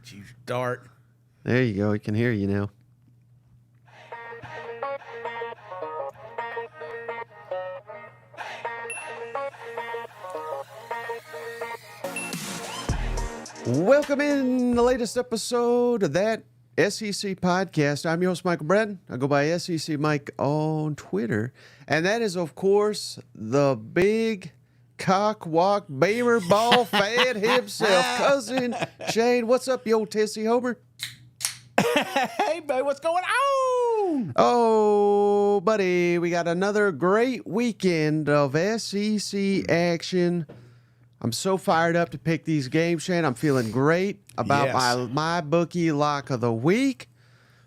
You start. There you go. I can hear you now. Welcome in the latest episode of that SEC podcast. I'm your host, Michael Bratton. I go by SEC Mike on Twitter. And that is, of course, the big cock walk beamer ball fan himself, cousin Shane. What's up, you old Tennessee Homer? Hey, buddy, what's going on? Oh, buddy, we got another great weekend of SEC action. I'm so fired up to pick these games, Shane. I'm feeling great about my bookie lock of the week.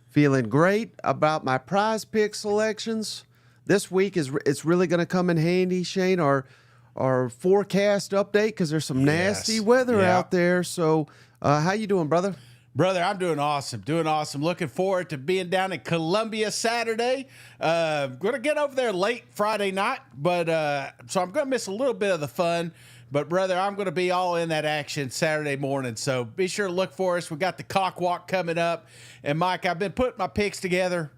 Feeling great about my prize pick selections. This week it's really going to come in handy, Shane. Our forecast update, because there's some nasty weather out there. So, how you doing, brother? Brother, I'm doing awesome. Looking forward to being down in Columbia Saturday. Going to get over there late Friday night, but so I'm going to miss a little bit of the fun. But, brother, I'm going to be all in that action Saturday morning. So be sure to look for us. We got the cock walk coming up. And, Mike, I've been putting my picks together,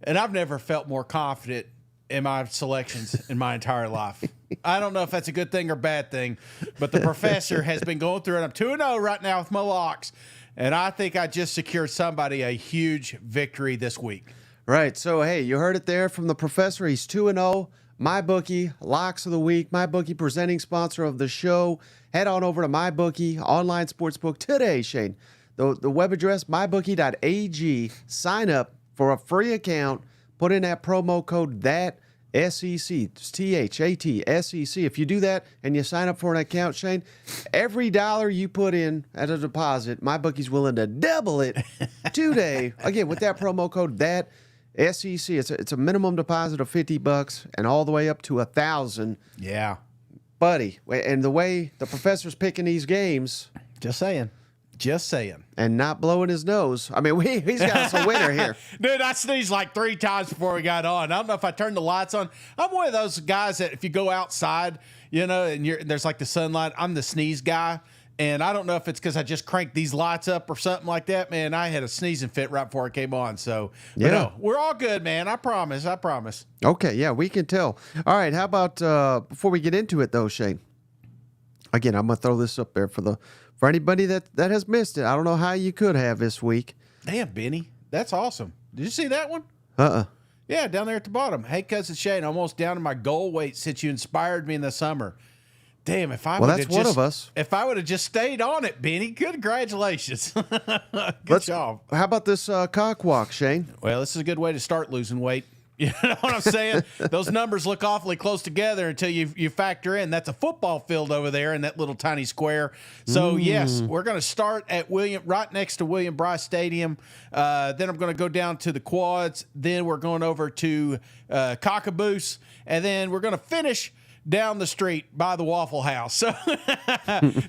and I've never felt more confident in my selections in my entire life. I don't know if that's a good thing or bad thing, but the professor has been going through it. I'm 2-0 right now with my locks, and I think I just secured somebody a huge victory this week. Right. So, hey, you heard it there from the professor. He's 2-0. MyBookie, locks of the week. MyBookie, presenting sponsor of the show. Head on over to MyBookie, online sportsbook today, Shane. The web address, mybookie.ag. Sign up for a free account. Put in that promo code THATSEC. It's THATSEC. If you do that and you sign up for an account, Shane, every dollar you put in at a deposit, MyBookie's willing to double it today. Again, with that promo code THATSEC. It's a minimum deposit of $50 and all the way up to $1,000. Yeah, buddy. And the way the professor's picking these games, just saying, and not blowing his nose. I mean, he's got us a winner here, dude. I sneezed like 3 times before we got on. I don't know if I turned the lights on. I'm one of those guys that if you go outside, and there's like the sunlight, I'm the sneeze guy. And I don't know if it's because I just cranked these lights up or something like that, man. I had a sneezing fit right before I came on. So, yeah, no, we're all good, man. I promise. Okay, yeah, we can tell. All right, how about before we get into it, though, Shane? Again, I'm going to throw this up there for anybody that has missed it. I don't know how you could have this week. Damn, Benny. That's awesome. Did you see that one? Yeah, down there at the bottom. Hey, cousin Shane, almost down to my goal weight since you inspired me in the summer. Damn, if I would have just stayed on it, Benny, congratulations. Good job. How about this cock walk, Shane? Well, this is a good way to start losing weight. You know what I'm saying? Those numbers look awfully close together until you factor in that's a football field over there in that little tiny square. So, yes, we're going to start at right next to William Bryce Stadium. Then I'm going to go down to the quads. Then we're going over to Cockaboose. And then we're going to finish down the street by the Waffle House.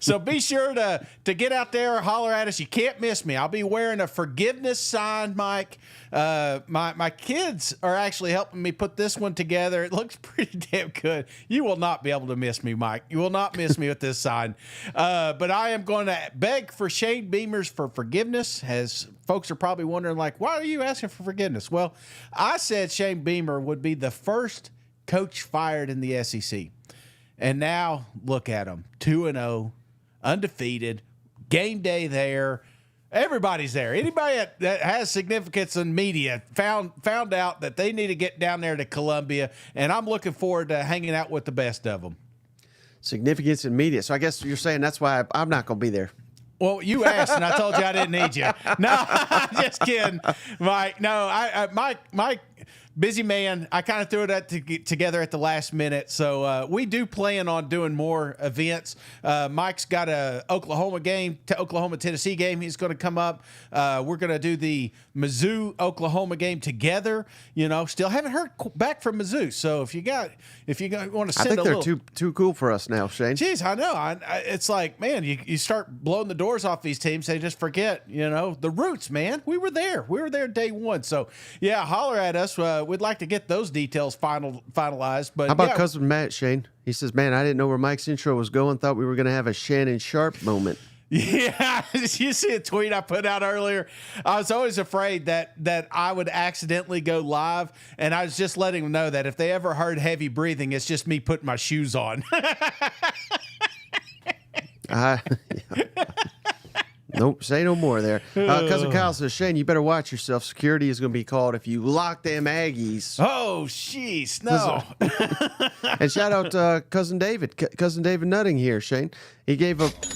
So be sure to get out there or holler at us. You can't miss me. I'll be wearing a forgiveness sign, Mike. My kids are actually helping me put this one together. It looks pretty damn good. You will not be able to miss me, Mike. You will not miss me with this sign. But I am going to beg for Shane Beamer's for forgiveness, as folks are probably wondering, like, why are you asking for forgiveness? Well, I said Shane Beamer would be the first coach fired in the SEC. And now look at him, 2-0, undefeated, game day there. Everybody's there. Anybody that has significance in media found out that they need to get down there to Columbia, and I'm looking forward to hanging out with the best of them. Significance in media. So I guess you're saying that's why I'm not going to be there. Well, you asked, and I told you I didn't need you. No, I'm just kidding, Mike. No, Mike, busy man. I kind of threw it together at the last minute. So we do plan on doing more events. Mike's got a Oklahoma-Tennessee game. He's going to come up. We're going to do the Mizzou-Oklahoma game together. Still haven't heard back from Mizzou. So if you want to send I think they're too cool for us now, Shane. Jeez, I know. It's like, man, you start blowing the doors off these teams, they just forget, the roots, man. We were there day one. So, yeah, holler at us. We'd like to get those details finalized. But how about cousin Matt, Shane? He says, man, I didn't know where Mike's intro was going. Thought we were going to have a Shannon Sharp moment. Yeah, you see a tweet I put out earlier. I was always afraid that I would accidentally go live, and I was just letting them know that if they ever heard heavy breathing, it's just me putting my shoes on. Nope, say no more there. Cousin Kyle says, Shane, you better watch yourself. Security is going to be called if you lock them Aggies. Oh, jeez, no. And shout out to Cousin David. Cousin David Nutting here, Shane. He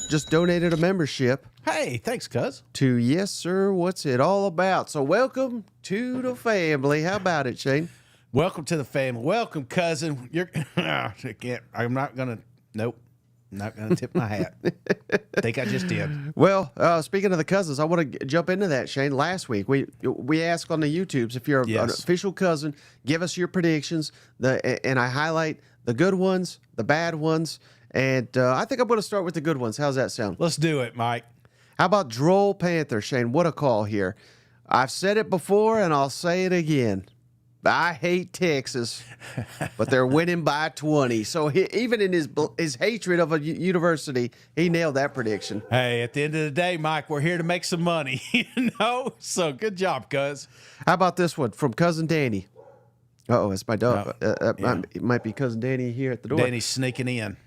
just donated a membership. Hey, thanks, cuz. To Yes, Sir, What's It All About? So welcome to the family. How about it, Shane? Welcome to the family. Welcome, cousin. I'm not going to, nope. Not going to tip my hat. Think I just did. Well, speaking of the cousins, I want to jump into that, Shane. Last week, we asked on the YouTubes, if you're an official cousin, give us your predictions. And I highlight the good ones, the bad ones, and I think I'm going to start with the good ones. How's that sound? Let's do it, Mike. How about Droll Panther, Shane? What a call here. I've said it before, and I'll say it again. I hate Texas, but they're winning by 20. So even in his hatred of a university, he nailed that prediction. Hey, at the end of the day, Mike, we're here to make some money, So good job, cuz. How about this one from Cousin Danny? Uh-oh, it's my dog. It might be Cousin Danny here at the door. Danny's sneaking in.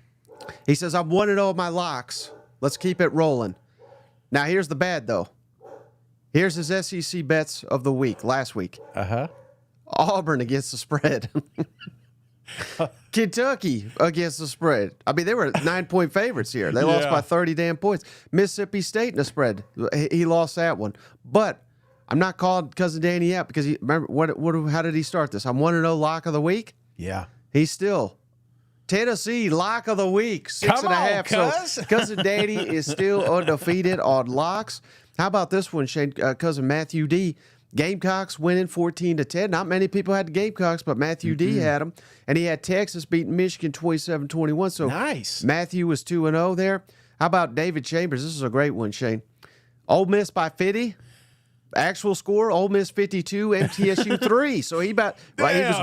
He says, I'm 1-0 my locks. Let's keep it rolling. Now, here's the bad, though. Here's his SEC bets of the week, last week. Uh-huh. Auburn against the spread. Kentucky against the spread. I mean, they were 9-point favorites here. They lost by 30 damn points. Mississippi State in the spread. He lost that one. But I'm not calling Cousin Danny out because remember how did he start this? I'm 1-0 lock of the week. Yeah. He's still Tennessee lock of the week, 6.5. So Cousin Danny is still undefeated on locks. How about this one, Shane? Cousin Matthew D. Gamecocks winning 14-10. Not many people had the Gamecocks, but Matthew D had them. And he had Texas beating Michigan 27-21. So nice. Matthew was 2-0 there. How about David Chambers? This is a great one, Shane. Ole Miss by 50. Actual score, Ole Miss 52, MTSU 3. So he was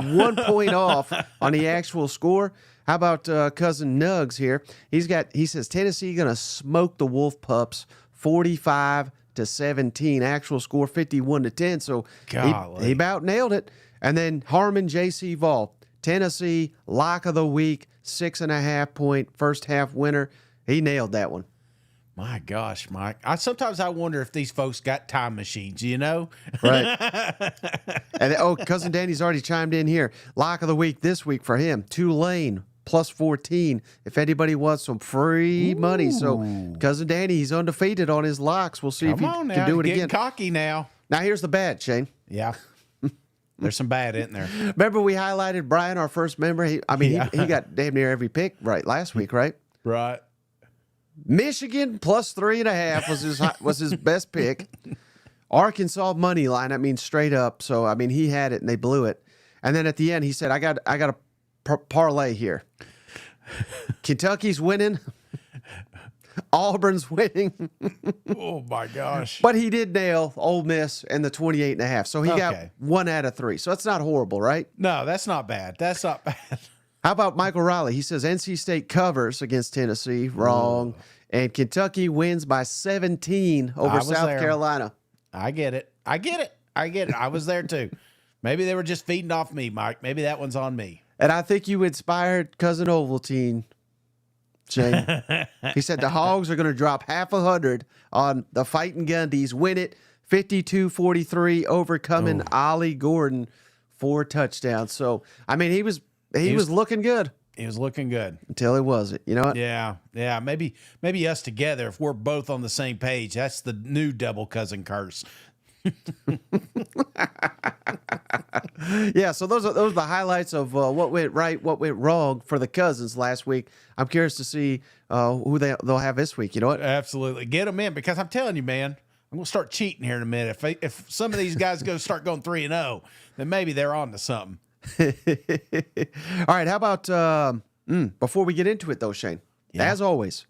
1 point off on the actual score. How about Cousin Nugs here? He says Tennessee going to smoke the Wolf Pups 45-17. Actual score 51-10. So he about nailed it. And then Harmon J.C. Vol, Tennessee lock of the week, 6.5 point first half winner. He nailed that one. My gosh, Mike. Sometimes I wonder if these folks got time machines, Right. And Cousin Danny's already chimed in here. Lock of the week this week for him, Tulane plus 14. If anybody wants some free money. So Cousin Danny, he's undefeated on his locks. We'll see if he can do it again. Getting cocky now. Now here's the bad, Shane. Yeah. There's some bad in there. Remember we highlighted Brian, our first member? He got damn near every pick right last week, right? Right. Michigan plus 3.5 was his best pick. Arkansas money line, I mean straight up. So I mean he had it and they blew it. And then at the end he said, I got a parlay here. Kentucky's winning. Auburn's winning. Oh my gosh. But he did nail Ole Miss and the 28.5. So he got 1 out of 3. So that's not horrible, right? No, that's not bad. That's not bad. How about Michael Riley? He says NC State covers against Tennessee. Wrong. And Kentucky wins by 17 over South Carolina. I get it. I was there too. Maybe they were just feeding off me, Mike. Maybe that one's on me. And I think you inspired Cousin Ovaltine, Shane. He said the Hogs are going to drop 500 on the Fighting Gundies, win it 52-43, overcoming Ollie Gordon 4 touchdowns. So, I mean, he was looking good. He was looking good. Until he wasn't. You know what? Yeah. Maybe us together, if we're both on the same page, that's the new double cousin curse. Yeah, so those are the highlights of what went right, what went wrong for the cousins last week. I'm curious to see who they'll have this week. You know what? Absolutely. Get them in because I'm telling you, man, I'm going to start cheating here in a minute. If some of these guys start going 3-0, then maybe they're on to something. All right, how about before we get into it, though, Shane, as always,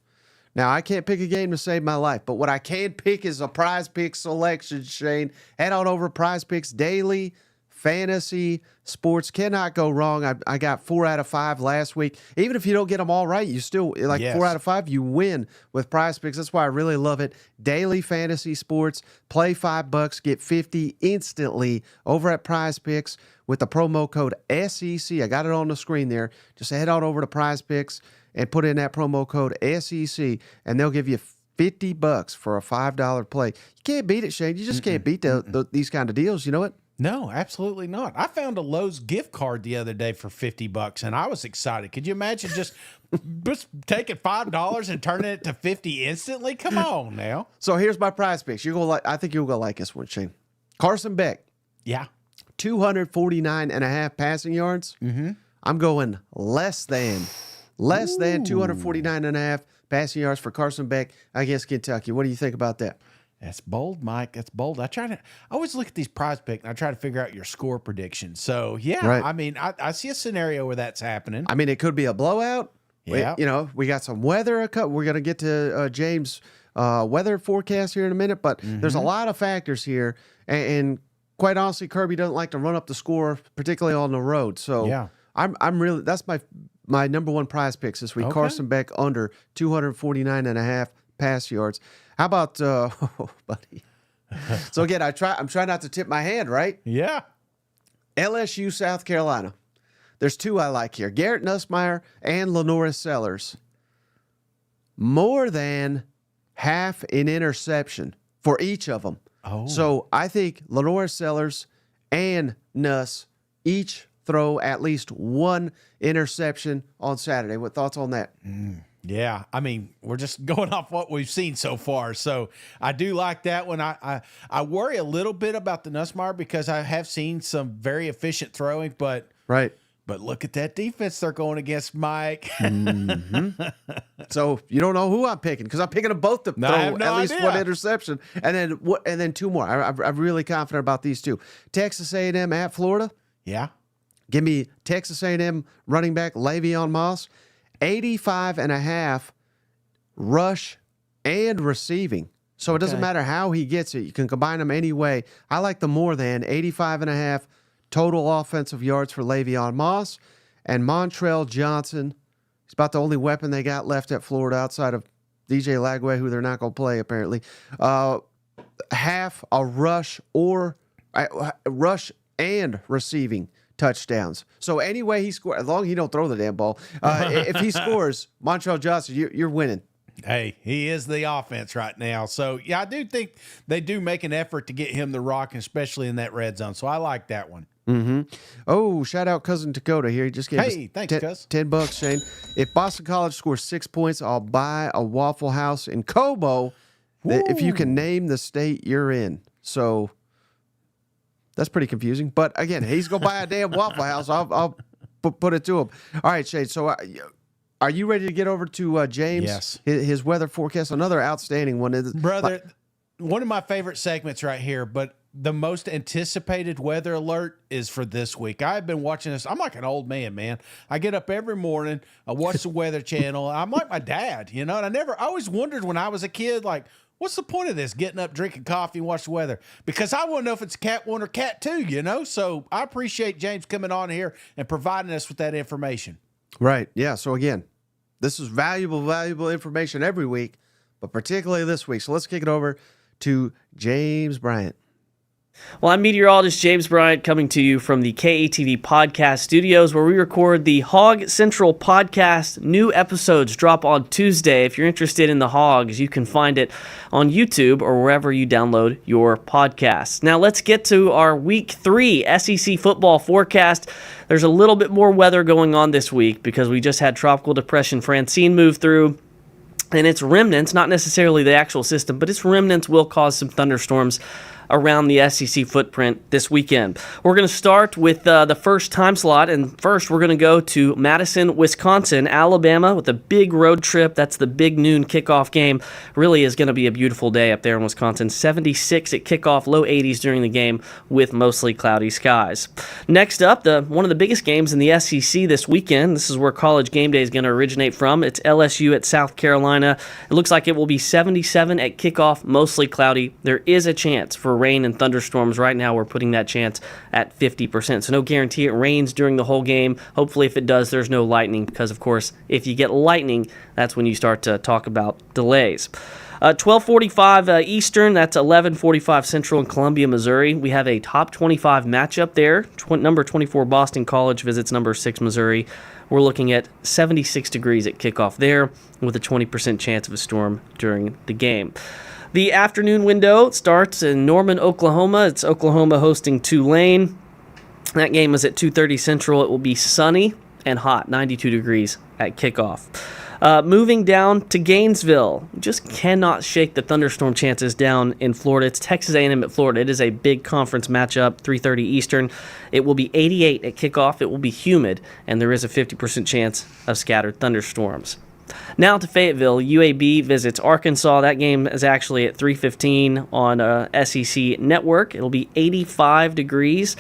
now I can't pick a game to save my life, but what I can pick is a PrizePicks selection, Shane. Head on over to PrizePicks Daily fantasy sports. Cannot go wrong. I got 4 out of 5 last week. Even if you don't get them all right, you still, like, Yes. 4 out of 5, you win with PrizePicks. That's why I really love it. Daily fantasy sports. Play $5, get 50 instantly over at PrizePicks with the promo code SEC. I got it on the screen there. Just head on over to PrizePicks and put in that promo code SEC, and they'll give you $50 for a $5 play. You can't beat it, Shane. You just can't beat these kind of deals. You know what? No, absolutely not. I found a Lowe's gift card the other day for $50, and I was excited. Could you imagine just taking $5 and turning it to 50 instantly? Come on now. So here's my PrizePicks. I think you're gonna like this one, Shane. Carson Beck, Yeah. 249.5 passing yards. I'm going less than 249.5 passing yards for Carson Beck against Kentucky. What do you think about that? That's bold, Mike. That's bold. I always look at these PrizePicks and I try to figure out your score predictions. So yeah, Right. I mean, I see a scenario where that's happening. I mean, it could be a blowout. Yeah. We got some weather. We're going to get to James' weather forecast here in a minute, but there's a lot of factors here. And quite honestly, Kirby doesn't like to run up the score, particularly on the road. So Yeah. I'm really, that's my number one PrizePicks this week. Okay. Carson Beck under 249.5 pass yards. How about, buddy? So again, I'm trying not to tip my hand, right? Yeah. LSU, South Carolina. There's 2 I like here. Garrett Nussmeier and Lenoris Sellers. More than half an interception for each of them. Oh. So I think Lenoris Sellers and Nuss each throw at least 1 interception on Saturday. What thoughts on that? Yeah, I mean, we're just going off what we've seen so far. So I do like that one. I worry a little bit about the Nussmeier because I have seen some very efficient throwing, but Right. look at that defense they're going against, Mike. So you don't know who I'm picking because I'm picking them both to No, throw I have no at least idea. 1 interception, and then 2 more. I'm really confident about these 2. Texas A&M at Florida. Yeah. Give me Texas A&M running back Le'Veon Moss, 85.5 rush and receiving. So it doesn't Okay. matter how he gets it. You can combine them any way. I like the more than 85.5 total offensive yards for Le'Veon Moss. And Montrell Johnson, he's about the only weapon they got left at Florida outside of DJ Lagway, who they're not going to play apparently. Half a rush or rush and receiving touchdowns. So anyway he scores, as long as he don't throw the damn ball, if he scores, Montrell Johnson, you're winning. Hey, he is the offense right now. So, yeah, I do think they do make an effort to get him the rock, especially in that red zone. So I like that one. Oh, shout out Cousin Dakota here. He just gave Hey, us thanks, cuz. $10, Shane. If Boston College scores 6 points, I'll buy a Waffle House in Cobo if you can name the state you're in. So that's pretty confusing. But again, he's going to buy a damn Waffle House. I'll put it to him. All right, Shane. So are you ready to get over to James? Yes. His weather forecast. Another outstanding one. Brother, one of my favorite segments right here, but the most anticipated weather alert is for this week. I've been watching this. I'm like an old man. I get up every morning. I watch the Weather Channel. I'm like my dad, and I always wondered when I was a kid, like, what's the point of this? Getting up, drinking coffee, and watch the weather? Because I want to know if it's Cat 1 or Cat 2, So I appreciate James coming on here and providing us with that information. Right. Yeah. So again, this is valuable information every week, but particularly this week. So let's kick it over to James Bryant. Well, I'm meteorologist James Bryant coming to you from the KATV podcast studios where we record the Hog Central podcast. New episodes drop on Tuesday. If you're interested in the Hogs, you can find it on YouTube or wherever you download your podcasts. Now let's get to our Week 3 SEC football forecast. There's a little bit more weather going on this week because we just had Tropical Depression Francine move through. And its remnants, not necessarily the actual system, but its remnants will cause some thunderstorms around the SEC footprint this weekend. We're going to start with the first time slot, and first we're going to go to Madison, Wisconsin, Alabama with a big road trip. That's the big noon kickoff game. Really is going to be a beautiful day up there in Wisconsin. 76 at kickoff, low 80s during the game with mostly cloudy skies. Next up, one of the biggest games in the SEC this weekend. This is where College Game Day is going to originate from. It's LSU at South Carolina. It looks like it will be 77 at kickoff, mostly cloudy. There is a chance for for rain and thunderstorms. Right now, we're putting that chance at 50%. So no guarantee it rains during the whole game. Hopefully, if it does, there's no lightning because, of course, if you get lightning, that's when you start to talk about delays. 12:45 Eastern, that's 11:45 Central in Columbia, Missouri. We have a top 25 matchup there. Number 24 Boston College visits number 6 Missouri. We're looking at 76 degrees at kickoff there with a 20% chance of a storm during the game. The afternoon window starts in Norman, Oklahoma. It's Oklahoma hosting Tulane. That game is at 2:30 Central. It will be sunny and hot, 92 degrees at kickoff. Moving down to Gainesville, just cannot shake the thunderstorm chances down in Florida. It's Texas A&M at Florida. It is a big conference matchup, 3:30 Eastern. It will be 88 at kickoff. It will be humid, and there is a 50% chance of scattered thunderstorms. Now to Fayetteville, UAB visits Arkansas. That game is actually at 3:15 on SEC Network. It'll be 85 degrees,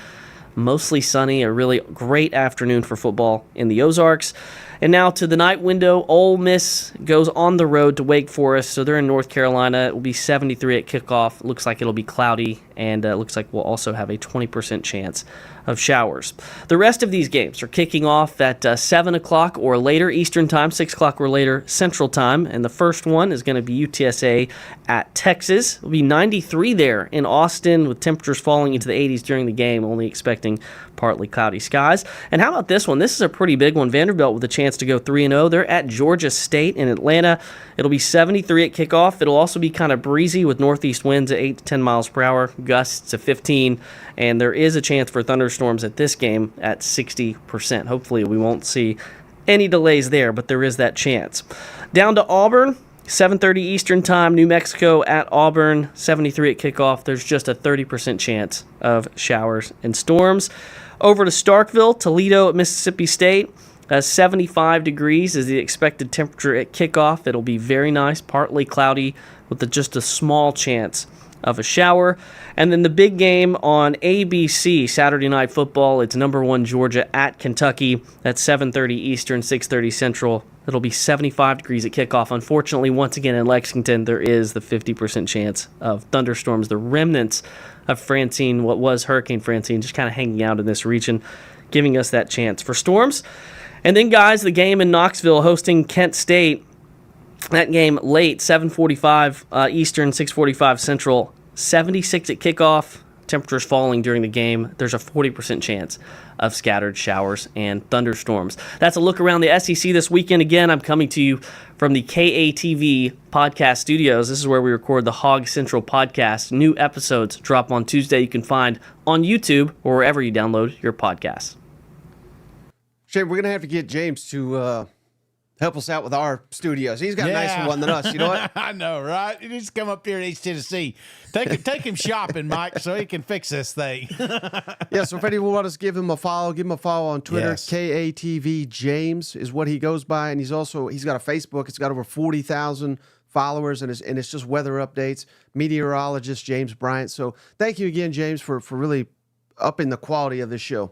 mostly sunny, a really great afternoon for football in the Ozarks. And now to the night window, Ole Miss goes on the road to Wake Forest, so they're in North Carolina. It will be 73 at kickoff. It looks like it'll be cloudy, and it looks like we'll also have a 20% chance of showers. The rest of these games are kicking off at 7 o'clock or later Eastern Time, 6 o'clock or later Central Time, and the first one is going to be UTSA at Texas. It will be 93 there in Austin with temperatures falling into the 80s during the game, only expecting partly cloudy skies. And how about this one? This is a pretty big one. Vanderbilt with a chance to go 3-0. They're at Georgia State in Atlanta. It'll be 73 at kickoff. It'll also be kind of breezy with northeast winds at 8 to 10 miles per hour, gusts to 15, and there is a chance for thunderstorms at this game at 60%. Hopefully we won't see any delays there, but there is that chance. Down to Auburn, 7:30 Eastern Time, New Mexico at Auburn, 73 at kickoff. There's just a 30% chance of showers and storms. Over to Starkville, Toledo at Mississippi State. 75 degrees is the expected temperature at kickoff. It'll be very nice, partly cloudy with just a small chance of a shower. And then the big game on ABC, Saturday Night Football, it's number 1 Georgia at Kentucky. That's 7:30 Eastern, 6:30 Central. It'll be 75 degrees at kickoff. Unfortunately, once again in Lexington, there is the 50% chance of thunderstorms. The remnants of Francine, what was Hurricane Francine, just kind of hanging out in this region, giving us that chance for storms. And then, guys, the game in Knoxville hosting Kent State. That game late, 7:45 Eastern, 6:45 Central. 76 at kickoff. Temperatures falling during the game. There's a 40% chance of scattered showers and thunderstorms. That's a look around the SEC this weekend. Again, I'm coming to you from the KATV podcast studios. This is where we record the Hog Central podcast. New episodes drop on Tuesday. You can find on YouTube or wherever you download your podcasts. Shane, we're going to have to get James to help us out with our studios. He's got a nicer one than us. You know what? I know, right? He needs to come up here to East Tennessee. Take him shopping, Mike, so he can fix this thing. Yeah, so if anyone wants to give him a follow on Twitter. Yes. KATV James is what he goes by, and he's got a Facebook. It's got over 40,000 followers, and it's just weather updates. Meteorologist James Bryant. So thank you again, James, for really upping the quality of this show.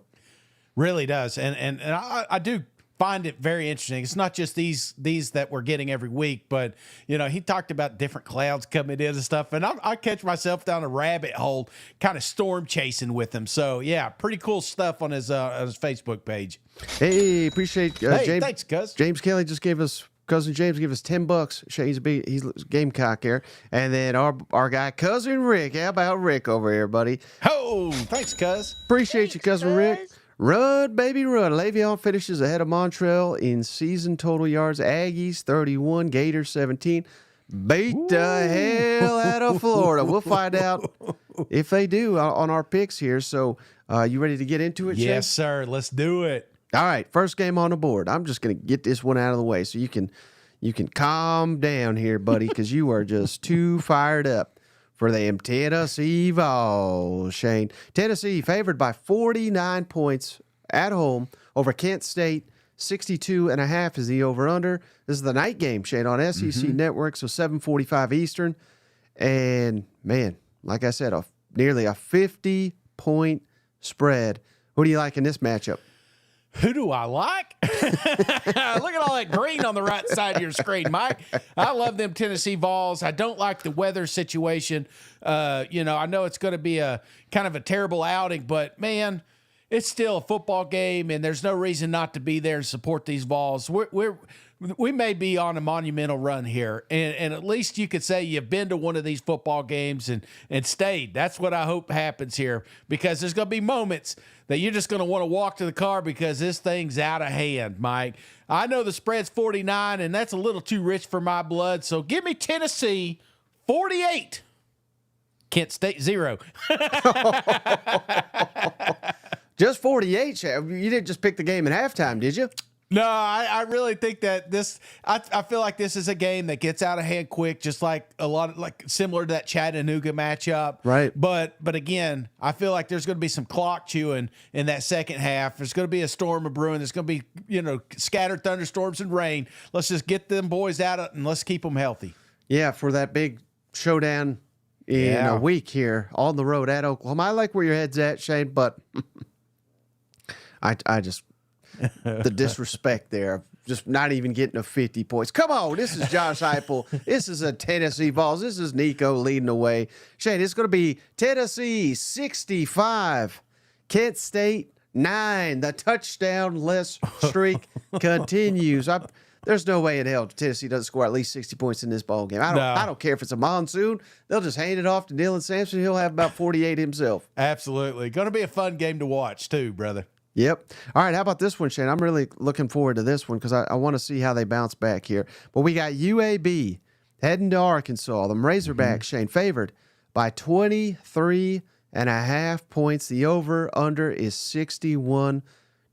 Really does, and I do find it very interesting. It's not just these that we're getting every week, but he talked about different clouds coming in and stuff, and I catch myself down a rabbit hole, kind of storm chasing with him. So yeah, pretty cool stuff on his Facebook page. Hey, appreciate James. Thanks, cuz. James Kelly just gave us. Cousin James gave us $10. He's Gamecock here, and then our guy Cousin Rick. How about Rick over here, buddy? Oh, thanks, cuz. Appreciate you, Cousin Rick. Run, baby, run. Le'Veon finishes ahead of Montreal in season total yards. Aggies 31, Gators 17. Beat the hell out of Florida. We'll find out if they do on our picks here. So, you ready to get into it, Shane? Yes, sir. Let's do it. All right, first game on the board. I'm just going to get this one out of the way so you can calm down here, buddy, because you are just too fired up for them Tennessee Vols, Shane. Tennessee favored by 49 points at home over Kent State. 62.5 is the over-under. This is the night game, Shane, on SEC Network, so 7:45 Eastern. And, man, like I said, nearly a 50-point spread. Who do you like in this matchup? Who do I like? Look at all that green on the right side of your screen, Mike. I love them Tennessee Vols. I don't like the weather situation. I know it's going to be a kind of a terrible outing, but man, it's still a football game, and there's no reason not to be there and support these Vols. We may be on a monumental run here, and at least you could say you've been to one of these football games and stayed. That's what I hope happens here, because there's going to be moments that you're just going to want to walk to the car because this thing's out of hand, Mike. I know the spread's 49, and that's a little too rich for my blood, so give me Tennessee 48. Kent State 0. Just 48, Chad. You didn't just pick the game at halftime, did you? No, I really think that I feel like this is a game that gets out of hand quick, just like similar to that Chattanooga matchup. Right. But again, I feel like there's going to be some clock chewing in that second half. There's going to be a storm of brewing. There's going to be, scattered thunderstorms and rain. Let's just get them boys out and let's keep them healthy. Yeah, for that big showdown in a week here on the road at Oklahoma. I like where your head's at, Shane, but I just the disrespect there, just not even getting a 50 points. Come on, this is Josh Heupel. This is a Tennessee Vols. This is Nico leading the way. Shane, it's going to be Tennessee 65, Kent State 9. The touchdown-less streak continues. There's no way in hell Tennessee doesn't score at least 60 points in this ball game. I don't care if it's a monsoon. They'll just hand it off to Dylan Sampson. He'll have about 48 himself. Absolutely. Going to be a fun game to watch too, brother. Yep. All right, how about this one, Shane? I'm really looking forward to this one because I want to see how they bounce back here. But we got UAB heading to Arkansas. The Razorbacks, Shane, favored by 23.5 points. The over-under is 61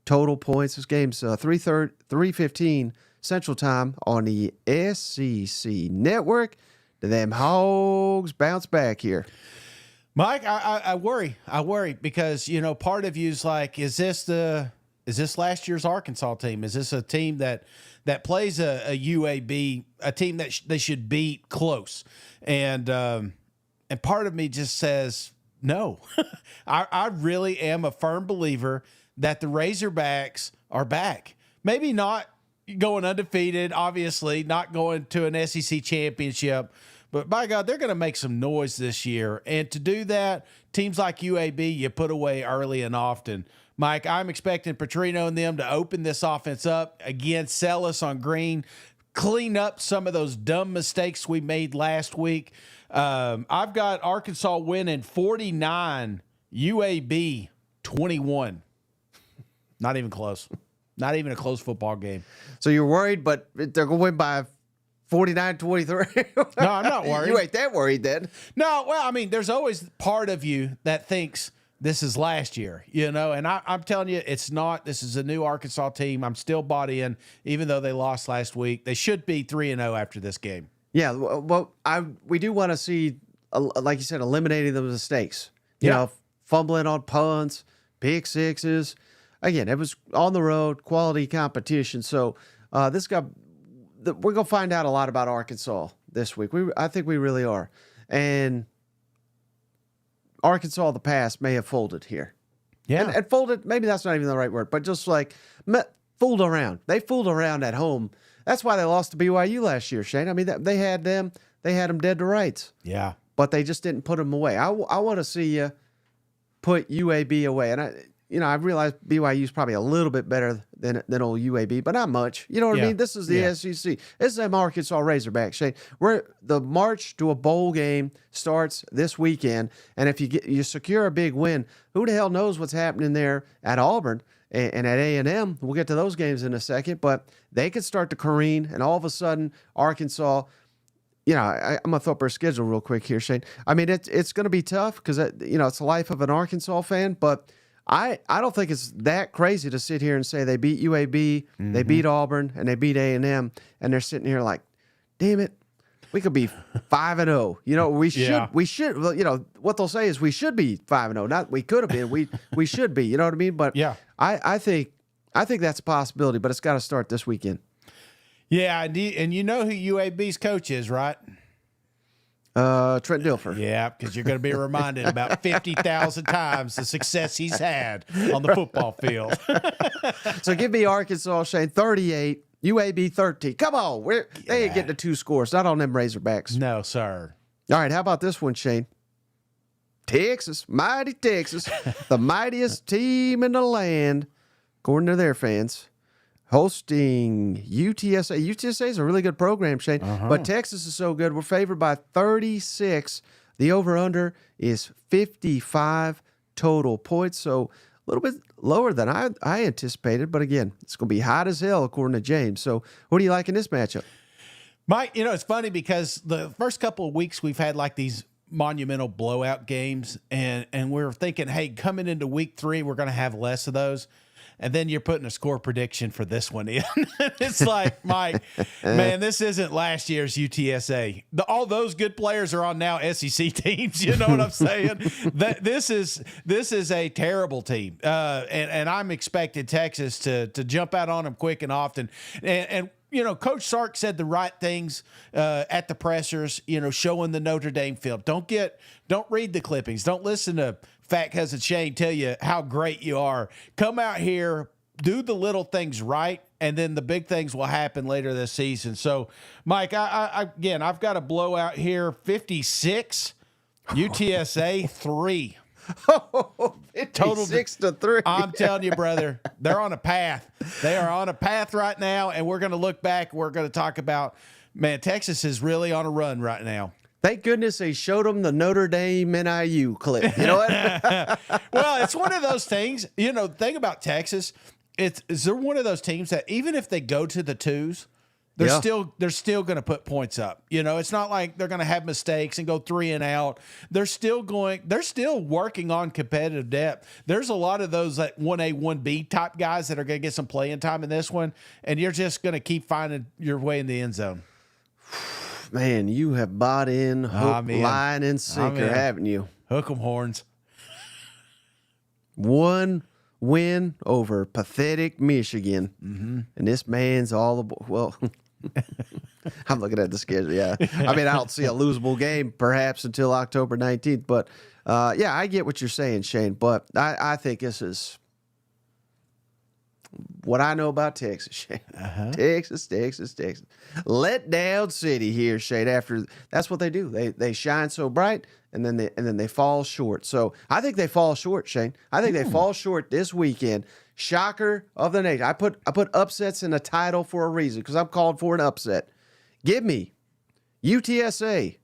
total points. This game's 3:15 Central Time on the SEC Network. Do them Hogs bounce back here? Mike, I worry. I worry because, part of you's like, is this last year's Arkansas team? Is this a team that plays a UAB, a team that they should beat close? And part of me just says, no. I really am a firm believer that the Razorbacks are back. Maybe not going undefeated, obviously, not going to an SEC championship, but by God, they're going to make some noise this year. And to do that, teams like UAB, you put away early and often. Mike, I'm expecting Petrino and them to open this offense up. Again, sell us on green, clean up some of those dumb mistakes we made last week. I've got Arkansas winning 49, UAB 21. Not even close. Not even a close football game. So you're worried, but they're going to win by 49-23. No, I'm not worried. You ain't that worried then. No, well, I mean, there's always part of you that thinks this is last year, and I'm telling you, it's not. This is a new Arkansas team. I'm still bought in, even though they lost last week. They should be 3-0 after this game. Yeah, well, we do want to see, like you said, eliminating the mistakes. You know, fumbling on punts, pick sixes. Again, it was on the road, quality competition. So we're going to find out a lot about Arkansas this week. I think we really are. And Arkansas of the past may have folded here. Yeah. And folded, maybe that's not even the right word, but just like fooled around. They fooled around at home. That's why they lost to BYU last year, Shane. I mean, they had them dead to rights. Yeah. But they just didn't put them away. I want to see you put UAB away. And I realize BYU is probably a little bit better than old UAB, but not much. You know what I mean? This is the SEC. This is them Arkansas Razorbacks, Shane. The march to a bowl game starts this weekend, and if you secure a big win, who the hell knows what's happening there at Auburn and at A&M? We'll get to those games in a second, but they could start to careen, and all of a sudden Arkansas. I'm going to throw up our schedule real quick here, Shane. I mean, it's going to be tough because it's the life of an Arkansas fan, but I don't think it's that crazy to sit here and say they beat UAB, they beat Auburn, and they beat A&M, and they're sitting here like, damn it, we could be 5-0. We should. Well, what they'll say is we should be 5-0. Not we could have been. We should be. You know what I mean? But I think that's a possibility, but it's got to start this weekend. Yeah, and you know who UAB's coach is, right? Trent Dilfer. Yeah, because you're going to be reminded about 50,000 times the success he's had on the football field. So give me Arkansas, Shane, 38, UAB 13. Come on. They ain't getting the 2 scores. Not on them Razorbacks. No, sir. All right, how about this one, Shane? Texas, mighty Texas, the mightiest team in the land, according to their fans, hosting UTSA. UTSA is a really good program, Shane, but Texas is so good. We're favored by 36. The over-under is 55 total points, so a little bit lower than I anticipated. But again, it's going to be hot as hell, according to James. So what do you like in this matchup? Mike, it's funny because the first couple of weeks we've had like these monumental blowout games, and we're thinking, hey, coming into week 3, we're going to have less of those. And then you're putting a score prediction for this one in. It's like, Mike, man, this isn't last year's UTSA. All those good players are on now SEC teams. You know what I'm saying? This is a terrible team, and I'm expecting Texas to jump out on them quick and often. And Coach Sark said the right things at the pressers, showing the Notre Dame film. Don't read the clippings. Don't listen to Fat Cousin Shane tell you how great you are. Come out here, do the little things right, and then the big things will happen later this season. So, Mike, I've got a blowout here, 56, UTSA 3. 56-3. I'm telling you, brother, they're on a path. They are on a path right now, and we're going to look back. We're going to talk about, man, Texas is really on a run right now. Thank goodness they showed them the Notre Dame NIU clip. You know what? Well, it's one of those things. The thing about Texas, they're one of those teams that even if they go to the 2s, they're still going to put points up. It's not like they're going to have mistakes and go 3 and out. They're still working on competitive depth. There's a lot of those like 1A, 1B type guys that are going to get some playing time in this one, and you're just going to keep finding your way in the end zone. Man, you have bought in hook, line, and sinker, haven't you? Hook 'em horns. One win over pathetic Michigan. Mm-hmm. And this man's all aboard. Well, I'm looking at the schedule, yeah. I don't see a losable game perhaps until October 19th. But, I get what you're saying, Shane. But I think this is what I know about Texas, Shane. Texas. Let down city here, Shane. After that's what they do. They shine so bright, and then they fall short. So I think they fall short, Shane. I think they fall short this weekend. Shocker of the nation. I put upsets in the title for a reason because I'm called for an upset. Give me UTSA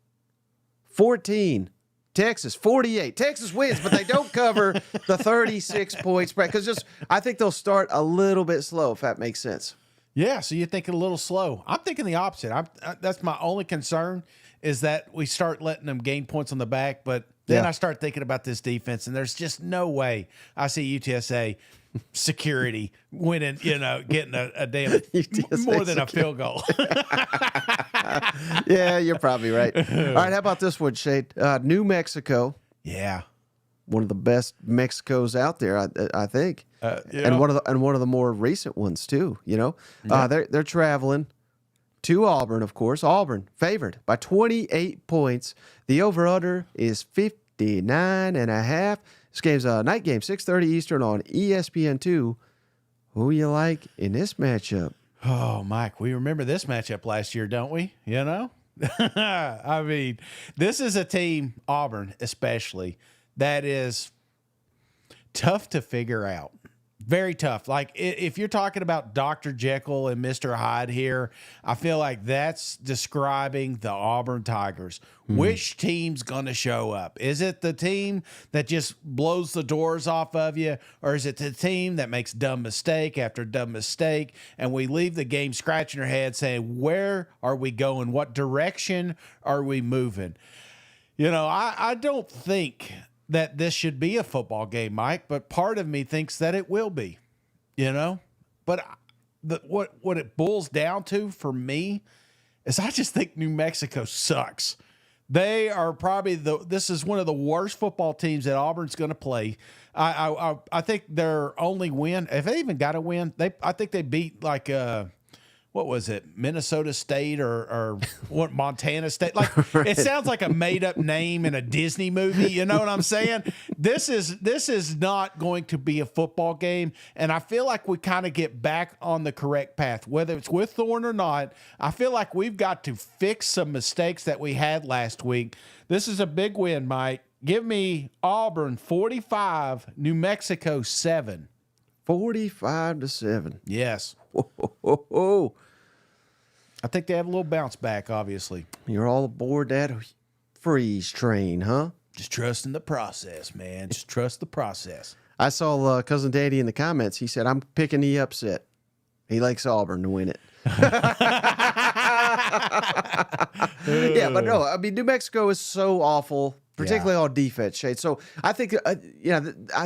14. Texas 48. Texas wins, but they don't cover the 36-point spread because I think they'll start a little bit slow, if that makes sense. Yeah, so you're thinking a little slow. I'm thinking the opposite. That's my only concern is that we start letting them gain points on the back, but then I start thinking about this defense, and there's just no way I see UTSA security winning, getting a damn more than a field goal. Yeah, you're probably right. All right, how about this one, Shane? New Mexico. Yeah. One of the best Mexicos out there, I think. And one of the more recent ones too, They're traveling to Auburn, of course. Auburn favored by 28 points. The over-under is 59.5. This game's a night game, 6:30 Eastern on ESPN2. Who you like in this matchup? Oh, Mike, we remember this matchup last year, don't we? This is a team, Auburn especially, that is tough to figure out. Very tough. Like, if you're talking about Dr. Jekyll and Mr. Hyde here, I feel like that's describing the Auburn Tigers. Mm-hmm. Which team's going to show up? Is it the team that just blows the doors off of you, or is it the team that makes dumb mistake after dumb mistake, and we leave the game scratching our head saying, where are we going? What direction are we moving? I don't think that this should be a football game, Mike, but part of me thinks that it will be, But what it boils down to for me is I just think New Mexico sucks. They are probably this is one of the worst football teams that Auburn's going to play. I think their only win, if they even got a win, I think they beat like what was it, Minnesota State or what, Montana State? Like it sounds like a made up name in a Disney movie. You know what I'm saying? This is not going to be a football game, and I feel like we kind of get back on the correct path, whether it's with Thorne or not. I feel like we've got to fix some mistakes that we had last week. This is a big win, Mike. Give me Auburn 45, New Mexico 7. 45-7. Yes. Whoa. I think they have a little bounce back, obviously. You're all aboard that freeze train, huh? Just trust in the process, man. Just trust the process. I saw Cousin Daddy in the comments. He said, I'm picking the upset. He likes Auburn to win it. Yeah, but no, I mean, New Mexico is so awful, particularly on defense, Shade. So I think,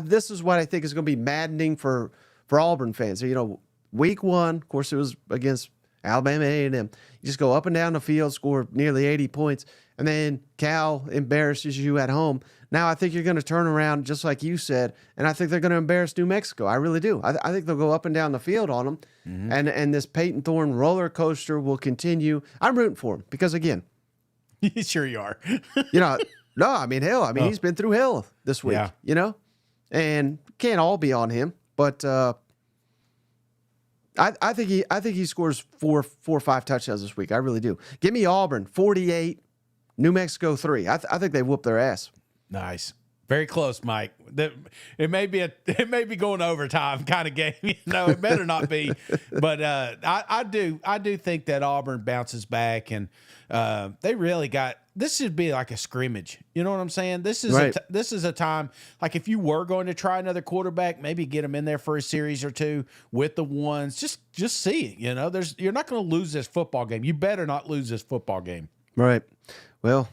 this is what I think is going to be maddening for Auburn fans. You know, week one, of course, it was against Alabama A&M. You just go up and down the field, score nearly 80 points, and then Cal embarrasses you at home. Now I think you're going to turn around, just like you said, and I think they're going to embarrass New Mexico. I really do. I think they'll go up and down the field on them, and this Peyton Thorne roller coaster will continue. I'm rooting for him because, again, Sure you are. no, I mean, hell, he's been through hell this week, and can't all be on him, but I think he scores four or five touchdowns this week. I really do. Give me Auburn 48, New Mexico 3. I think they whoop their ass. Nice. Very close, Mike. It may be going overtime kind of game. It better not be. But I do think that Auburn bounces back, and they really got. This should be like a scrimmage. You know what I'm saying? This is right. This is a time, like if you were going to try another quarterback, maybe get them in there for a series or two with the ones. Just see it. You're not going to lose this football game. You better not lose this football game. Right. Well,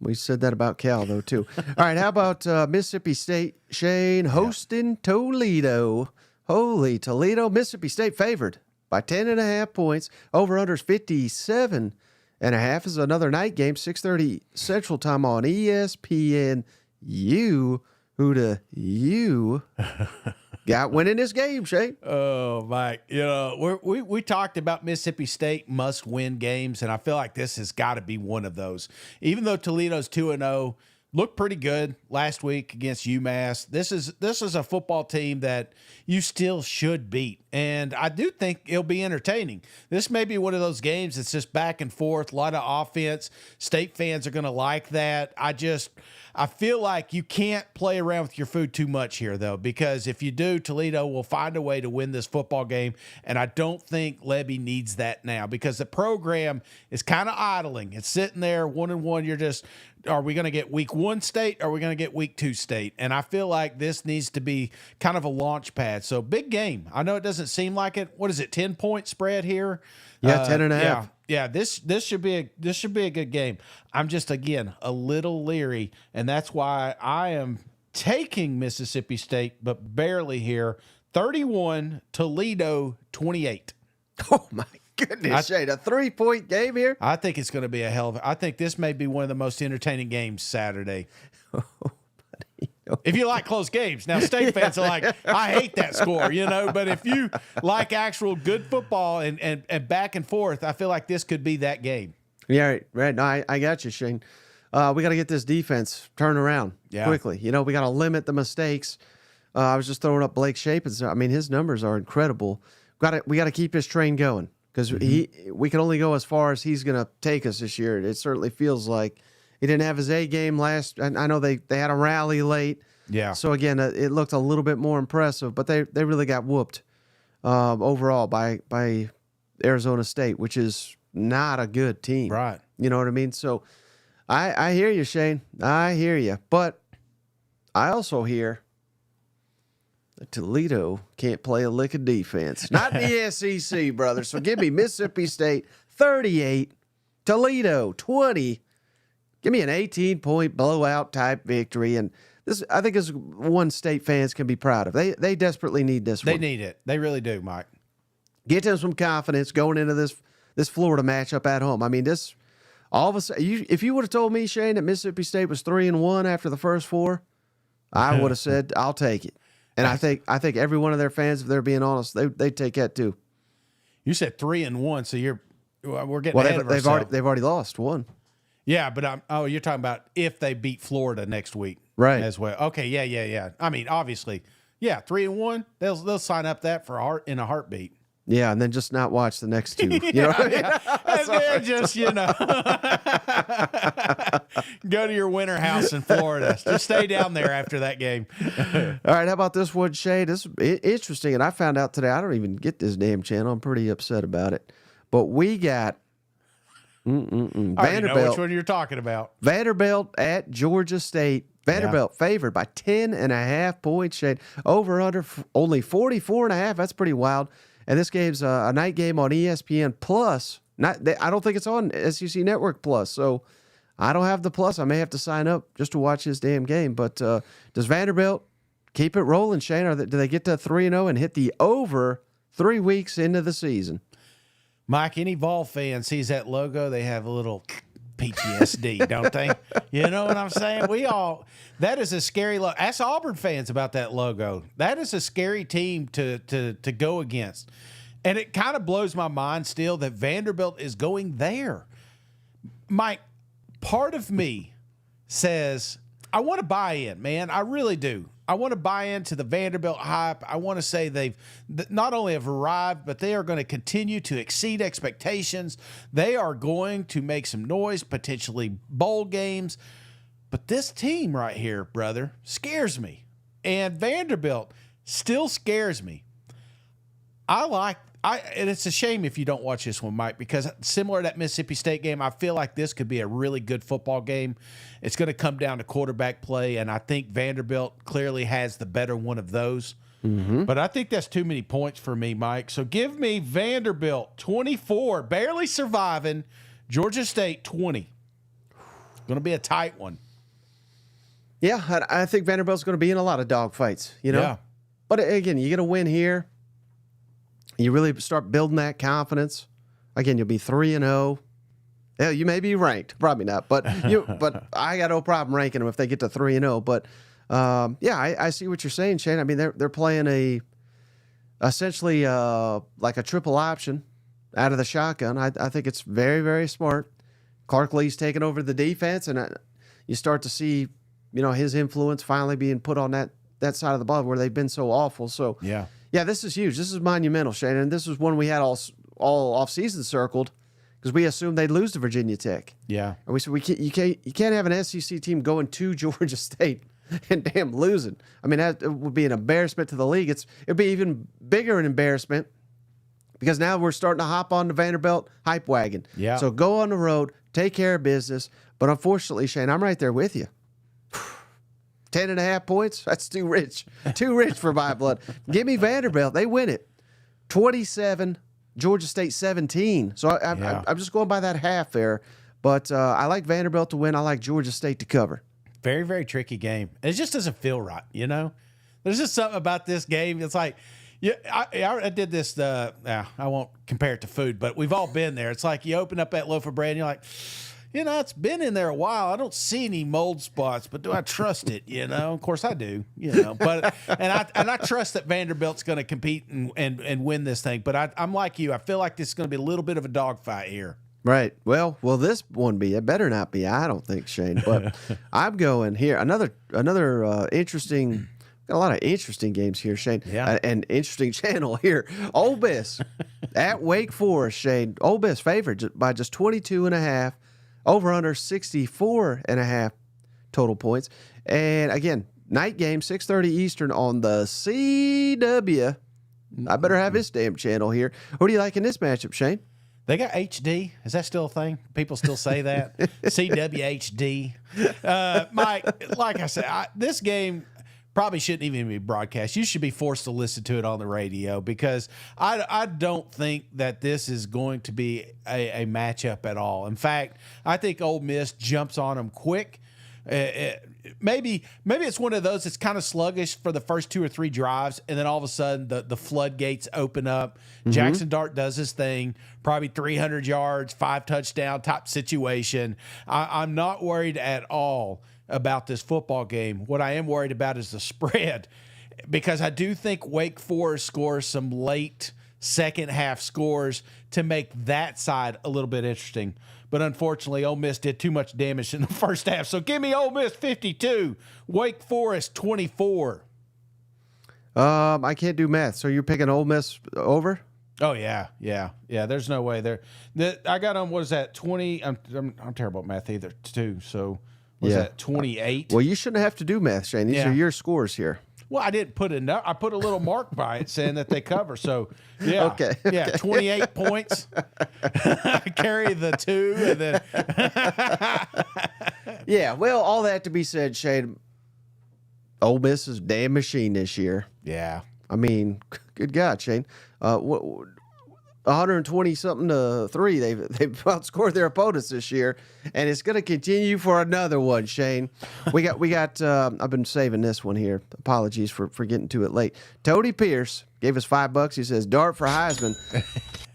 we said that about Cal, though, too. All right, how about Mississippi State, Shane, hosting Toledo? Holy Toledo. Mississippi State favored by 10.5 points. Over-unders 57.5 is another night game, 6:30 Central Time on ESPN. Who do you got winning this game, Shane? Oh, Mike. We talked about Mississippi State must-win games, and I feel like this has got to be one of those. Even though Toledo's 2-0, looked pretty good last week against UMass. This is a football team that you still should beat, and I do think it'll be entertaining. This may be one of those games that's just back and forth, a lot of offense. State fans are going to like that. I feel like you can't play around with your food too much here, though, because if you do, Toledo will find a way to win this football game, and I don't think Lebby needs that now because the program is kind of idling. It's sitting there 1-1. You're just, are we going to get week 1 State or are we going to get week 2 State? And I feel like this needs to be kind of a launch pad. So big game. I know it doesn't seem like it. What is it, 10-point spread here? Yeah, 10.5. Yeah, this should be a good game. I'm just, again, a little leery, and that's why I am taking Mississippi State, but barely here. 31, Toledo 28. Oh my goodness, Shane, a 3-point game here? I think it's going to be a hell of a. I think this may be one of the most entertaining games Saturday. If you like close games. Now, State fans are like, I hate that score, but if you like actual good football and back and forth, I feel like this could be that game. Yeah, right. No, I got you, Shane. We got to get this defense turned around quickly. We got to limit the mistakes. I was just throwing up Blake Shapen's. I mean, his numbers are incredible. We got to keep this train going because we can only go as far as he's going to take us this year. It certainly feels like. He didn't have his A game last. I know they had a rally late. Yeah. So again, it looked a little bit more impressive, but they really got whooped overall by Arizona State, which is not a good team. Right. You know what I mean? So I hear you, Shane. I hear you, but I also hear that Toledo can't play a lick of defense. Not the SEC, brother. So give me Mississippi State 38, Toledo 20. Give me an 18-point blowout type victory, and this I think is one State fans can be proud of. They desperately need this one. They need it. They really do, Mike. Get them some confidence going into this Florida matchup at home. I mean, this all of a sudden, if you would have told me, Shane, that Mississippi State was 3-1 after the first 4, I would have said I'll take it. And I think every one of their fans, if they're being honest, they take that too. You said 3-1, so we're getting ahead of ourselves. They've already lost one. Yeah, but you're talking about if they beat Florida next week, right? As well. Okay, yeah. I mean, obviously, yeah, 3-1. They'll sign up that in a heartbeat. Yeah, and then just not watch the next two. You know what I mean? And then just go to your winter house in Florida. Just stay down there after that game. All right, how about this one, Shay? This is interesting, and I found out today. I don't even get this damn channel. I'm pretty upset about it. But we got Vanderbilt. I know which one you're talking about. Vanderbilt at Georgia State. Vanderbilt favored by 10.5 points, Shane. Over under only 44.5. That's pretty wild. And this game's a night game on ESPN Plus. I don't think it's on SEC Network Plus. So I don't have the Plus. I may have to sign up just to watch this damn game. But does Vanderbilt keep it rolling, Shane? Or do they get to 3-0 and hit the over 3 weeks into the season? Mike, any Vol fan sees that logo, they have a little PTSD, don't they? You know what I'm saying? That is a scary logo. Ask Auburn fans about that logo. That is a scary team to go against. And it kind of blows my mind still that Vanderbilt is going there. Mike, part of me says, I want to buy in, man. I really do. I want to buy into the Vanderbilt hype. I want to say they've not only have arrived, but they are going to continue to exceed expectations. They are going to make some noise, potentially bowl games. But this team right here, brother, scares me. And Vanderbilt still scares me. And it's a shame if you don't watch this one, Mike, because similar to that Mississippi State game, I feel like this could be a really good football game. It's going to come down to quarterback play, and I think Vanderbilt clearly has the better one of those. Mm-hmm. But I think that's too many points for me, Mike. So give me Vanderbilt 24, barely surviving, Georgia State 20. Going to be a tight one. Yeah, I think Vanderbilt's going to be in a lot of dogfights, you know? Yeah. But again, you get a win here. You really start building that confidence. Again, you'll be 3-0. Yeah, you may be ranked, probably not, but I got no problem ranking them if they get to 3-0. But I see what you're saying, Shane. I mean, they're playing essentially like a triple option out of the shotgun. I think it's very, very smart. Clark Lee's taking over the defense, and you start to see, his influence finally being put on that side of the ball where they've been so awful. So yeah, this is huge. This is monumental, Shane. And this is one we had all off-season circled because we assumed they'd lose to Virginia Tech. Yeah. And we said you can't have an SEC team going to Georgia State and damn losing. I mean, that would be an embarrassment to the league. It'd be even bigger an embarrassment because now we're starting to hop on the Vanderbilt hype wagon. Yeah. So go on the road, take care of business. But unfortunately, Shane, I'm right there with you. 10.5 points? That's too rich. Too rich for my blood. Give me Vanderbilt. They win it. 27, Georgia State 17. So I'm just going by that half there. But I like Vanderbilt to win. I like Georgia State to cover. Very, very tricky game. It just doesn't feel right, There's just something about this game. It's like, I did this. I won't compare it to food, but we've all been there. It's like you open up that loaf of bread and you're like, it's been in there a while. I don't see any mold spots, but do I trust it? Of course I do. But I trust that Vanderbilt's going to compete and win this thing. But I'm like you. I feel like this is going to be a little bit of a dogfight here. Right. Well, will this one be? It better not be. I don't think, Shane. But I'm going here. Another interesting. Got a lot of interesting games here, Shane. Yeah. An interesting channel here. Ole Miss at Wake Forest, Shane. Ole Miss favored by just 22.5. Over under 64.5 total points. And again, night game, 6:30 Eastern on the CW. I better have this damn channel here. What do you like in this matchup, Shane? They got HD. Is that still a thing? People still say that? CWHD. Mike, like I said, this game probably shouldn't even be broadcast. You should be forced to listen to it on the radio because I don't think that this is going to be a matchup at all. In fact, I think Ole Miss jumps on them quick. Maybe it's one of those that's kind of sluggish for the first 2 or 3 drives, and then all of a sudden the floodgates open up. Mm-hmm. Jackson Dart does his thing, probably 300 yards, 5 touchdown type situation. I'm not worried at all about this football game. What I am worried about is the spread because I do think Wake Forest scores some late second half scores to make that side a little bit interesting. But unfortunately, Ole Miss did too much damage in the first half. So give me Ole Miss 52, Wake Forest 24. I can't do math. So you're picking Ole Miss over? Oh yeah. There's no way there. I got on. What is that? 20. I'm terrible at math either too. So was that 28? Well, you shouldn't have to do math, Shane. These are your scores here. Well, I didn't put I put a little mark by it saying that they cover. So yeah, Okay. yeah, 28 points. Carry the 2, and then Yeah. Well, all that to be said, Shane. Ole Miss is a damn machine this year. yeah. I mean, good God, Shane. 120 something to 3. They've outscored their opponents this year, and it's going to continue for another one. Shane, we got. I've been saving this one here. Apologies for getting to it late. Tony Pierce gave us $5. He says Dart for Heisman.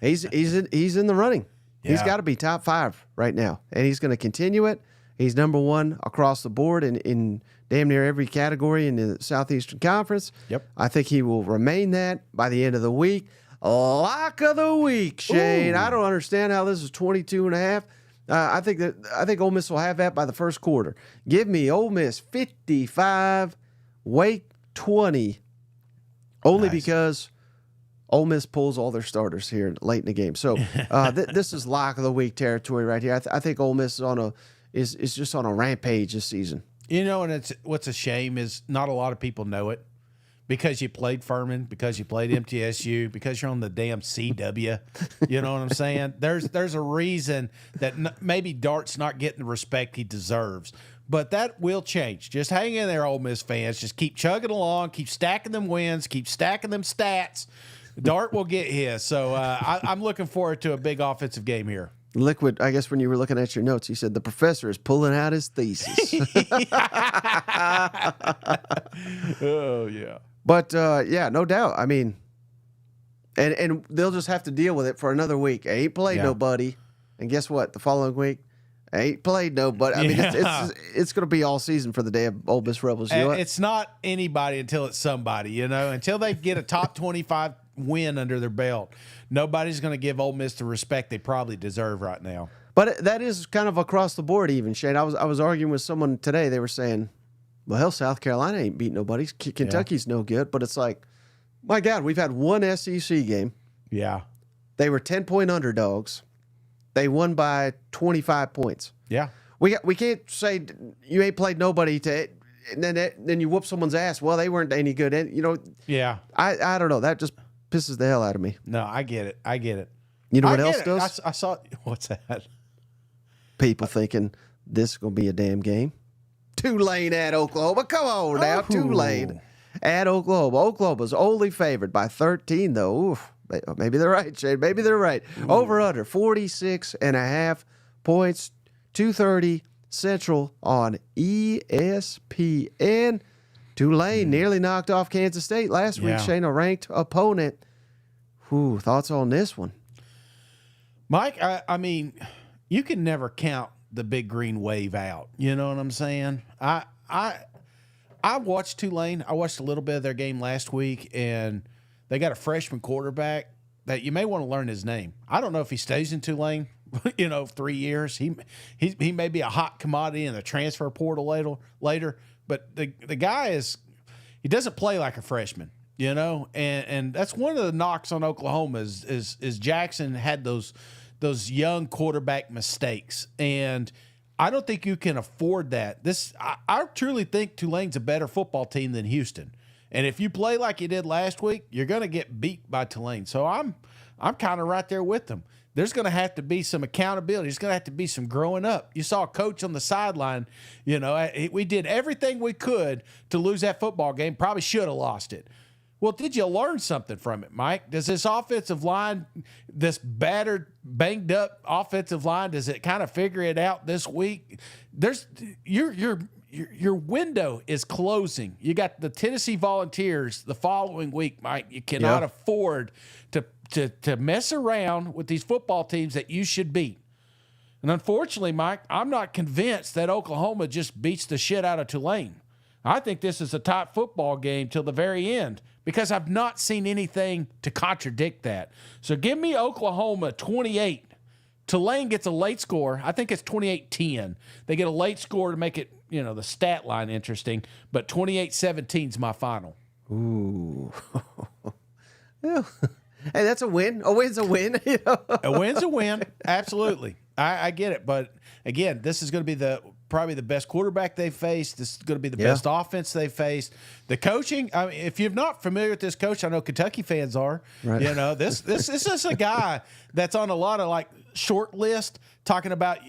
he's in the running. Yeah. He's got to be top 5 right now, and he's going to continue it. He's number 1 across the board in damn near every category in the Southeastern Conference. Yep. I think he will remain that by the end of the week. Lock of the week, Shane. Ooh. I don't understand how this is 22.5. I think Ole Miss will have that by the first quarter. Give me Ole Miss 55, Wake 20. Only because Ole Miss pulls all their starters here late in the game. So this is lock of the week territory right here. I think Ole Miss is just on a rampage this season. You know, and what's a shame is not a lot of people know it. Because you played Furman, because you played MTSU, because you're on the damn CW. You know what I'm saying? There's a reason that maybe Dart's not getting the respect he deserves. But that will change. Just hang in there, Ole Miss fans. Just keep chugging along, keep stacking them wins, keep stacking them stats. Dart will get his. So I'm looking forward to a big offensive game here. Liquid, I guess when you were looking at your notes, you said the professor is pulling out his thesis. Oh, yeah. But, no doubt. I mean, and they'll just have to deal with it for another week. I ain't played nobody. And guess what? The following week, I ain't played nobody. I mean, it's going to be all season for the damn Ole Miss Rebels. You know what? It's not anybody until it's somebody, you know. Until they get a top 25 win under their belt, nobody's going to give Ole Miss the respect they probably deserve right now. But that is kind of across the board even, Shane. I was arguing with someone today. They were saying, well, hell, South Carolina ain't beat nobody. Kentucky's no good. But it's like, my God, we've had one SEC game. Yeah. They were 10-point underdogs. They won by 25 points. Yeah. We can't say you ain't played nobody and then you whoop someone's ass. Well, they weren't any good. And, you know. Yeah. I don't know. That just pisses the hell out of me. No, I get it. You know what else does? I saw. What's that? People thinking this is going to be a damn game. Tulane at Oklahoma. Come on now. Tulane at Oklahoma. Oklahoma's only favored by 13, though. Oof. Maybe they're right, Shane. Maybe they're right. Over under 46.5 points. 2:30 Central on ESPN. Tulane nearly knocked off Kansas State last week, Shane, a ranked opponent. Whew, thoughts on this one? Mike, I mean, you can never count the big green wave out. You know what I'm saying? I watched Tulane. I watched a little bit of their game last week, and they got a freshman quarterback that you may want to learn his name. I don't know if he stays in Tulane, 3 years. He may be a hot commodity in the transfer portal later. But the guy he doesn't play like a freshman, and that's one of the knocks on Oklahoma is Jackson had those young quarterback mistakes, and I don't think you can afford that. I truly think Tulane's a better football team than Houston, and if you play like you did last week, you're going to get beat by Tulane. So I'm kind of right there with them. There's going to have to be some accountability. There's going to have to be some growing up. You saw a coach on the sideline. We did everything we could to lose that football game. Probably should have lost it. Well, did you learn something from it, Mike? Does this offensive line, this battered, banged up offensive line, does it kind of figure it out this week? Your window is closing. You got the Tennessee Volunteers the following week, Mike. You cannot afford to mess around with these football teams that you should beat. And unfortunately, Mike, I'm not convinced that Oklahoma just beats the shit out of Tulane. I think this is a tight football game till the very end because I've not seen anything to contradict that. So give me Oklahoma 28. Tulane gets a late score. I think it's 28-10. They get a late score to make it, the stat line interesting, but 28-17 is my final. Ooh. Yeah. Hey, that's a win. A win's a win. A win's a win. Absolutely. I get it. But again, this is going to be probably the best quarterback they've faced. This is going to be the best offense they've faced. The coaching, I mean, if you're not familiar with this coach, I know Kentucky fans are. Right. This is a guy that's on a lot of short list talking about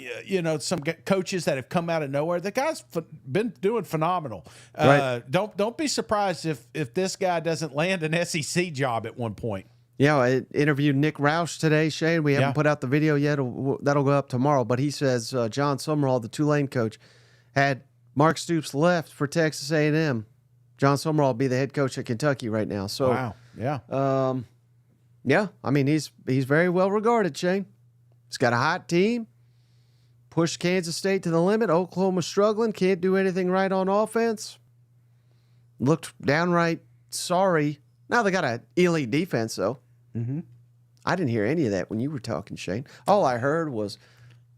some coaches that have come out of nowhere. The guy's been doing phenomenal. Right. Don't be surprised if this guy doesn't land an SEC job at one point. Yeah, I interviewed Nick Roush today, Shane. We haven't put out the video yet. That'll go up tomorrow. But he says John Summerall, the Tulane coach, had Mark Stoops left for Texas A&M. John Summerall will be the head coach at Kentucky right now. So, wow, yeah. Yeah, I mean, he's very well regarded, Shane. He's got a hot team. Pushed Kansas State to the limit. Oklahoma struggling. Can't do anything right on offense. Looked downright sorry. Now they got an elite defense, though. Mm-hmm. I didn't hear any of that when you were talking, Shane. All I heard was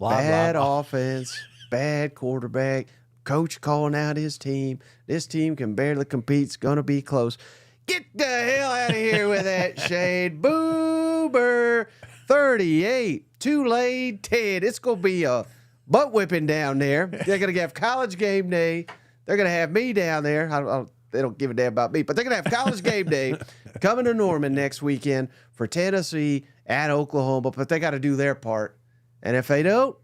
bad offense, bad quarterback, coach calling out his team. This team can barely compete. It's going to be close. Get the hell out of here with that, Shane. Boober. 38. Tulane 10. It's going to be a butt whipping down there. They're going to have college game day. They're going to have me down there. They don't give a damn about me, but they're going to have college game day coming to Norman next weekend for Tennessee at Oklahoma, but they got to do their part. And if they don't,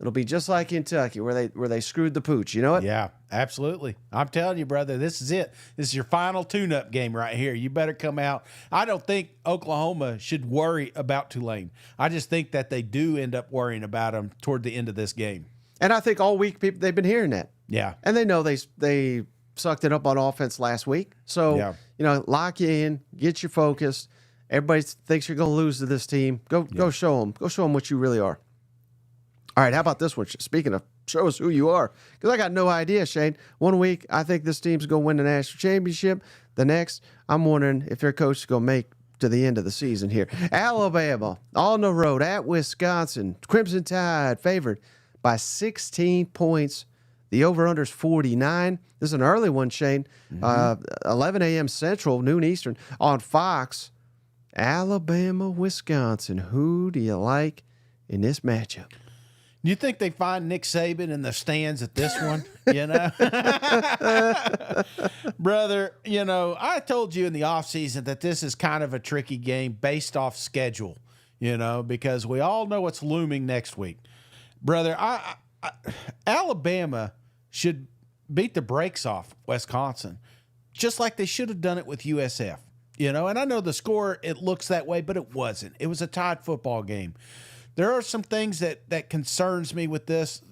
it'll be just like Kentucky where they screwed the pooch. You know what? Yeah, absolutely. I'm telling you, brother, this is it. This is your final tune-up game right here. You better come out. I don't think Oklahoma should worry about Tulane. I just think that they do end up worrying about them toward the end of this game. And I think all week they've been hearing that. Yeah. And they know they sucked it up on offense last week. So, lock you in, get you focused. Everybody thinks you're going to lose to this team. Go show them. Go show them what you really are. All right, how about this one? Speaking of, show us who you are. Because I got no idea, Shane. One week, I think this team's going to win the national championship. The next, I'm wondering if their coach is going to make to the end of the season here. Alabama, on the road at Wisconsin. Crimson Tide favored by 16 points. The over-under is 49. This is an early one, Shane. 11 a.m. Central, noon Eastern, on Fox. Alabama, Wisconsin. Who do you like in this matchup? You think they find Nick Saban in the stands at this one? Brother, I told you in the offseason that this is kind of a tricky game based off schedule, because we all know what's looming next week. Brother, Alabama should beat the brakes off Wisconsin, just like they should have done it with USF. And I know the score, it looks that way, but it wasn't. It was a tied football game. There are some things that concerns me with this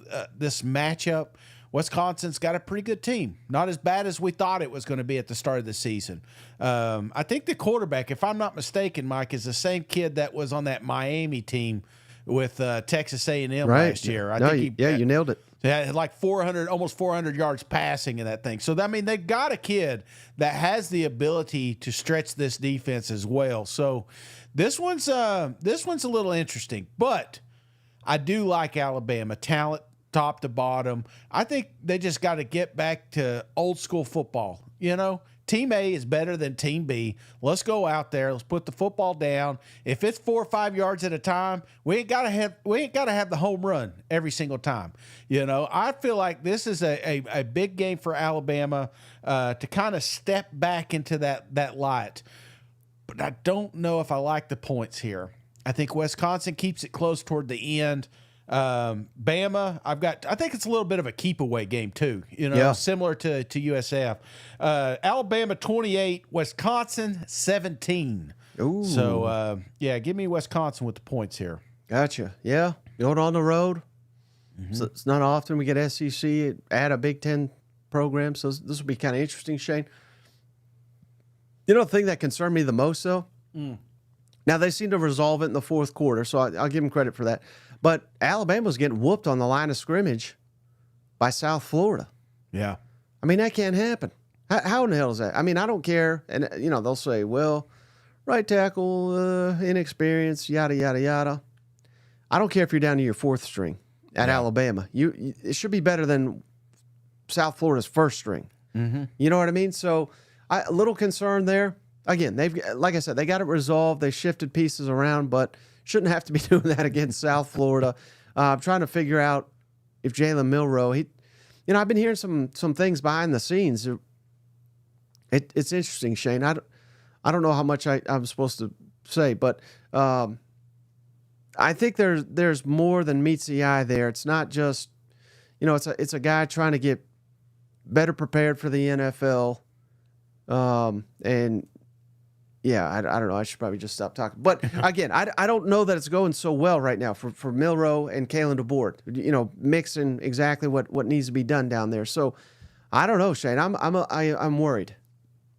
matchup. Wisconsin's got a pretty good team. Not as bad as we thought it was going to be at the start of the season. I think the quarterback, if I'm not mistaken, Mike, is the same kid that was on that Miami team with Texas A&M last year. I think you nailed it. Had like almost 400 yards passing in that thing. So, I mean, they've got a kid that has the ability to stretch this defense as well. So, this one's a little interesting. But I do like Alabama. Talent top to bottom. I think they just got to get back to old school football. Team A is better than Team B. Let's go out there. Let's put the football down. If it's 4 or 5 yards at a time, we ain't gotta have the home run every single time. I feel like this is a big game for Alabama to kind of step back into that light. But I don't know if I like the points here. I think Wisconsin keeps it close toward the end. Bama, I think it's a little bit of a keep away game too, similar to USF. Alabama 28, Wisconsin 17. Ooh. So, give me Wisconsin with the points here. Gotcha. Yeah. Going on the road. Mm-hmm. So it's not often we get SEC at a Big Ten program. So this will be kind of interesting, Shane. The thing that concerned me the most, though, now they seem to resolve it in the fourth quarter, so I'll give them credit for that. But Alabama's getting whooped on the line of scrimmage by South Florida. Yeah. I mean, that can't happen. How in the hell is that? I mean, I don't care. And, they'll say, well, right tackle, inexperience, yada, yada, yada. I don't care if you're down to your fourth string at Alabama. It should be better than South Florida's first string. Mm-hmm. You know what I mean? So a little concern there. Again, like I said, they got it resolved. They shifted pieces around, but shouldn't have to be doing that against South Florida. I'm trying to figure out if Jalen Milroe, I've been hearing some things behind the scenes. It's interesting, Shane. I don't know how much I'm supposed to say, but I think there's more than meets the eye there. It's not just, it's a guy trying to get better prepared for the NFL. And yeah, I don't know. I should probably just stop talking. But again, I don't know that it's going so well right now for Milroe and Kalen DeBoer, mixing exactly what needs to be done down there. So I don't know, Shane. I'm worried.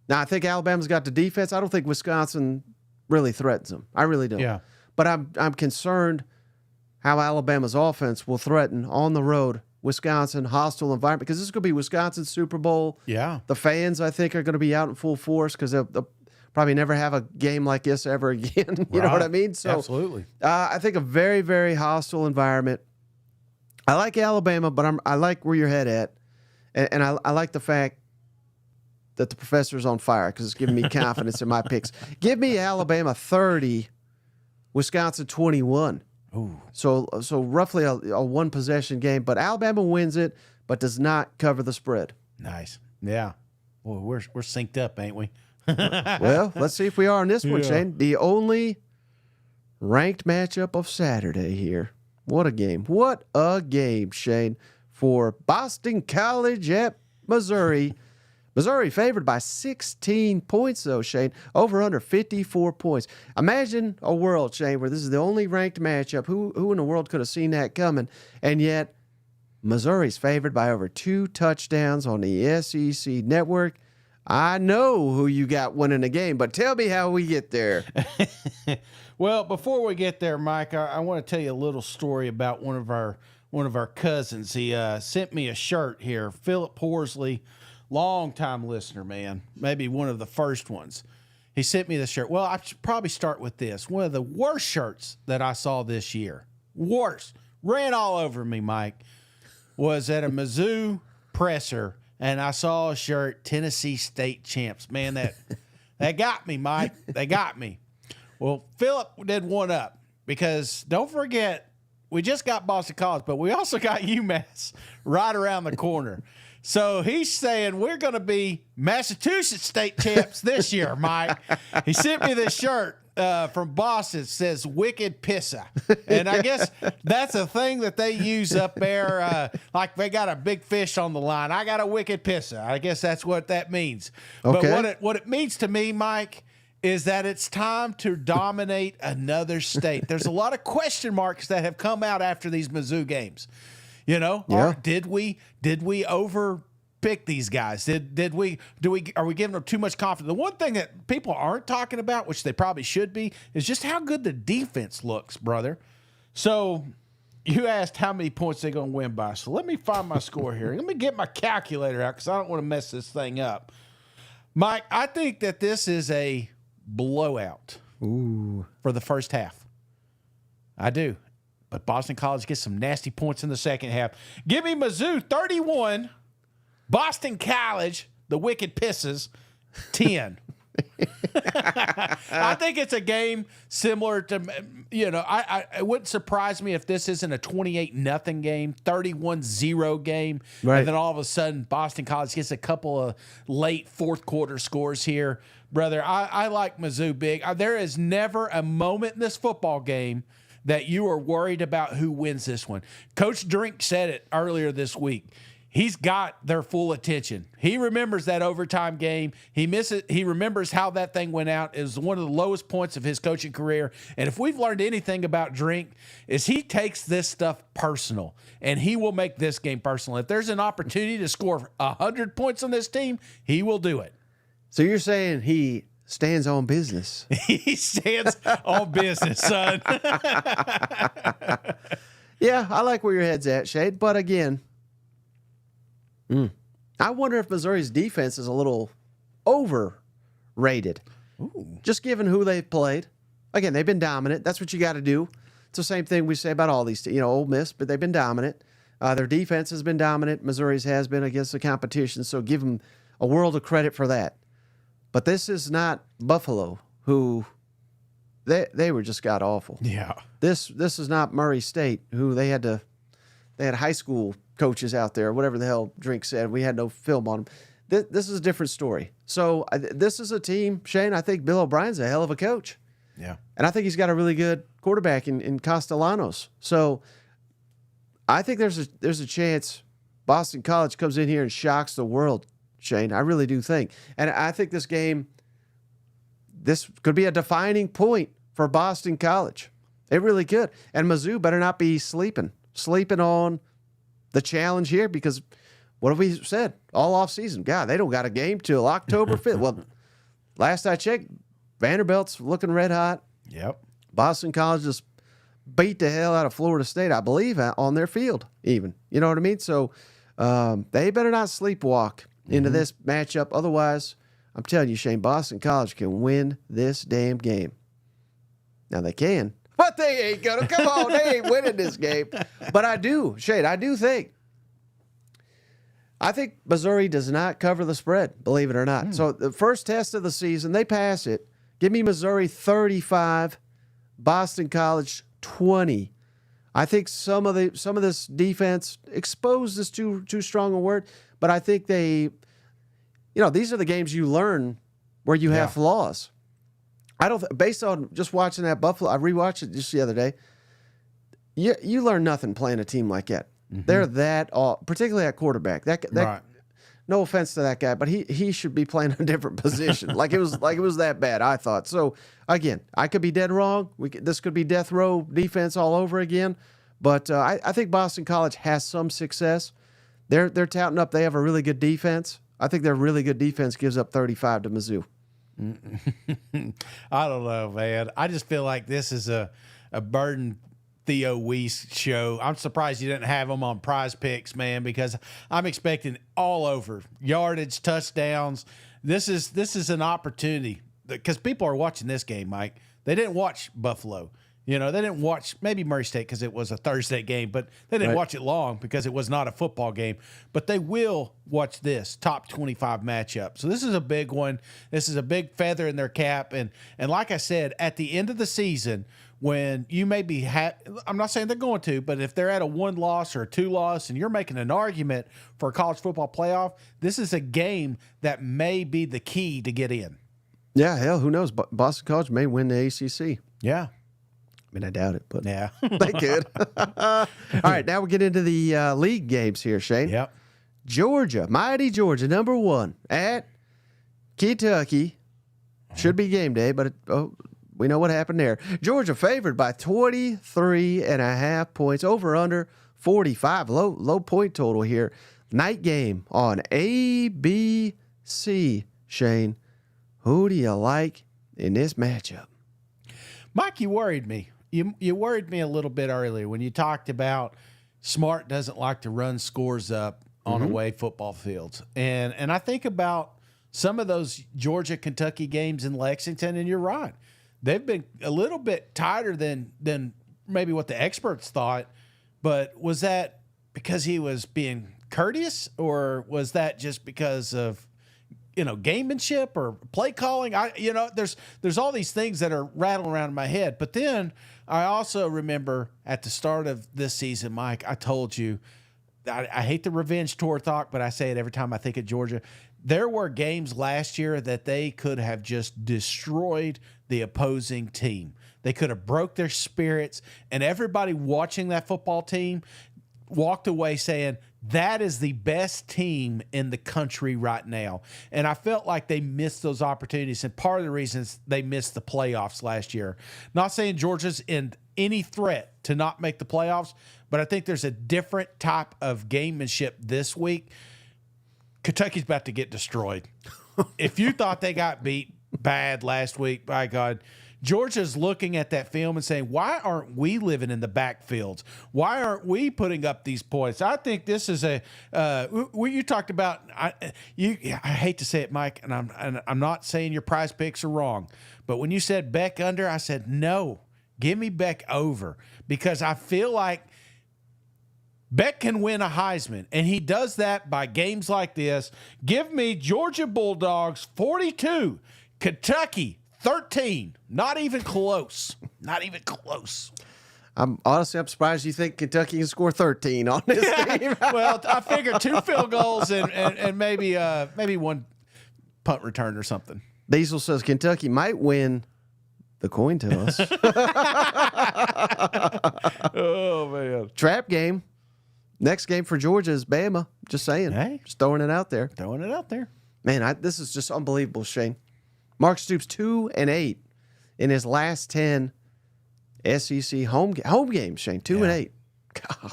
Now I think Alabama's got the defense. I don't think Wisconsin really threatens them. I really don't. Yeah. But I'm concerned how Alabama's offense will threaten on the road Wisconsin, hostile environment, because this is going to be Wisconsin's Super Bowl. Yeah. The fans, I think, are going to be out in full force because they'll probably never have a game like this ever again. You know what I mean? So absolutely. I think a very, very hostile environment. I like Alabama, but I like where your head at, and I like the fact that the professor's on fire because it's giving me confidence in my picks. Give me Alabama 30, Wisconsin 21. Ooh. So roughly a one possession game, but Alabama wins it, but does not cover the spread. Nice. Yeah. Boy, we're synced up, ain't we? Well, let's see if we are on this one, Shane. The only ranked matchup of Saturday here. What a game. What a game, Shane, for Boston College at Missouri. Missouri favored by 16 points, though, Shane. Over under 54 points. Imagine a world, Shane, where this is the only ranked matchup. Who in the world could have seen that coming? And yet, Missouri's favored by over 2 touchdowns on the SEC network. I know who you got winning the game, but tell me how we get there. Well, before we get there, Mike, I want to tell you a little story about one of our cousins. He sent me a shirt here. Philip Horsley, long-time listener, man, maybe one of the first ones. He sent me this shirt. Well, I should probably start with this. One of the worst shirts that I saw this year, worst, ran all over me, Mike, was at a Mizzou presser, and I saw a shirt, Tennessee State Champs. Man, that got me, Mike. They got me. Well, Philip did one up because don't forget, we just got Boston College, but we also got UMass right around the corner. So he's saying we're going to be Massachusetts State Champs this year, Mike. He sent me this shirt from Boston. It says Wicked Pissa. And I guess that's a thing that they use up there. Like they got a big fish on the line. I got a Wicked Pissa. I guess that's what that means. Okay. But what it means to me, Mike, is that it's time to dominate another state. There's a lot of question marks that have come out after these Mizzou games. Yeah. Did we overpick these guys? Are we giving them too much confidence? The one thing that people aren't talking about, which they probably should be, is just how good the defense looks, brother. So you asked how many points they're going to win by. So let me find my score here. Let me get my calculator out because I don't want to mess this thing up. Mike, I think that this is a blowout for the first half. I do. But Boston College gets some nasty points in the second half. Give me Mizzou 31, Boston College, the Wicked Pisses, 10. I think it's a game similar to, it wouldn't surprise me if this isn't a 28-0 game, 31-0 game. Right. And then all of a sudden, Boston College gets a couple of late fourth quarter scores here. Brother, I like Mizzou big. There is never a moment in this football game that you are worried about who wins this one. Coach Drink said it earlier this week. He's got their full attention. He remembers that overtime game. He remembers how that thing went out. It was one of the lowest points of his coaching career. And if we've learned anything about Drink, is he takes this stuff personal, and he will make this game personal. If there's an opportunity to score 100 points on this team, he will do it. So you're saying he stands on business. He stands on business, son. Yeah, I like where your head's at, Shade. But again, I wonder if Missouri's defense is a little overrated. Ooh. Just given who they've played. Again, they've been dominant. That's what you got to do. It's the same thing we say about all these, Ole Miss, but they've been dominant. Their defense has been dominant. Missouri's has been against the competition, so give them a world of credit for that. But this is not Buffalo, who they were just god awful. Yeah. This is not Murray State, who they had high school coaches out there, whatever the hell Drink said. We had no film on them. This is a different story. So this is a team, Shane. I think Bill O'Brien's a hell of a coach. Yeah. And I think he's got a really good quarterback in Castellanos. So I think there's a chance Boston College comes in here and shocks the world, Shane. I really do think. And I think this could be a defining point for Boston College. It really could. And Mizzou better not be sleeping on the challenge here, because what have we said all offseason? God, they don't got a game till October 5th. Well, last I checked, Vanderbilt's looking red hot. Yep. Boston College just beat the hell out of Florida State, I believe, on their field even. You know what I mean? So they better not sleepwalk into this matchup. Otherwise, I'm telling you, Shane, Boston College can win this damn game. Now, they can, but they ain't going to. Come on, they ain't winning this game. But I do, Shane, I think Missouri does not cover the spread, believe it or not. So the first test of the season, they pass it. Give me Missouri 35, Boston College 20. I think some of this defense, exposed is too strong a word, but I think these are the games you learn where you have flaws. Based on just watching that Buffalo, I rewatched it just the other day. You learn nothing playing a team like that. They're particularly at quarterback. That Right. No offense to that guy, but he should be playing a different position. Like it was that bad, I thought. So again, I could be dead wrong. This could be death row defense all over again. But I think Boston College has some success. They're touting up they have a really good defense. I think their really good defense gives up 35 to Mizzou. I don't know, man. I just feel like this is a burden Theo Weiss show. I'm surprised you didn't have him on PrizePicks, man, because I'm expecting all over yardage, touchdowns. This is an opportunity because people are watching this game, Mike. They didn't watch Buffalo. They didn't watch maybe Murray State because it was a Thursday game, but they didn't watch it long because it was not a football game. But they will watch this top 25 matchup. So this is a big one. This is a big feather in their cap. And like I said, at the end of the season, when you maybe I'm not saying they're going to, but if they're at a 1-loss or a 2-loss and you're making an argument for a college football playoff, this is a game that may be the key to get in. Yeah, hell, who knows? Boston College may win the ACC. Yeah. I mean, I doubt it, but Yeah. they could. All right, now we get into the league games here, Shane. Yep. Georgia, mighty Georgia, number 1 at Kentucky. Should be game day, but we know what happened there. Georgia favored by 23.5 points, over under 45. Low point total here. Night game on ABC. Shane, who do you like in this matchup? Mike, you worried me. You worried me a little bit earlier when you talked about Smart doesn't like to run scores up on away football fields. And I think about some of those Georgia-Kentucky games in Lexington, and you're right. They've been a little bit tighter than maybe what the experts thought. But was that because he was being courteous, or was that just because of gamemanship or play calling? There's all these things that are rattling around in my head. But then I also remember at the start of this season, Mike, I told you, I hate the revenge tour talk, but I say it every time I think of Georgia. There were games last year that they could have just destroyed the opposing team. They could have broke their spirits, and everybody watching that football team walked away saying, that is the best team in the country right now. And I felt like they missed those opportunities. And part of the reasons they missed the playoffs last year. Not saying Georgia's in any threat to not make the playoffs, but I think there's a different type of gamemanship this week. Kentucky's about to get destroyed. If you thought they got beat bad last week, by God, Georgia's looking at that film and saying, why aren't we living in the backfields? Why aren't we putting up these points? I think this is you talked about, I hate to say it, Mike, and I'm not saying your prize picks are wrong, but when you said Beck under, I said, no, give me Beck over, because I feel like Beck can win a Heisman, and he does that by games like this. Give me Georgia Bulldogs 42, Kentucky 13. Not even close. Not even close. I'm surprised you think Kentucky can score 13 on this game. Well, I figured 2 field goals and maybe one punt return or something. Diesel says Kentucky might win the coin toss. Oh, man. Trap game. Next game for Georgia is Bama. Just saying. Hey. Just throwing it out there. Throwing it out there. Man, this is just unbelievable, Shane. Mark Stoops 2-8 in his last 10 SEC home games, Shane. 2-8. God.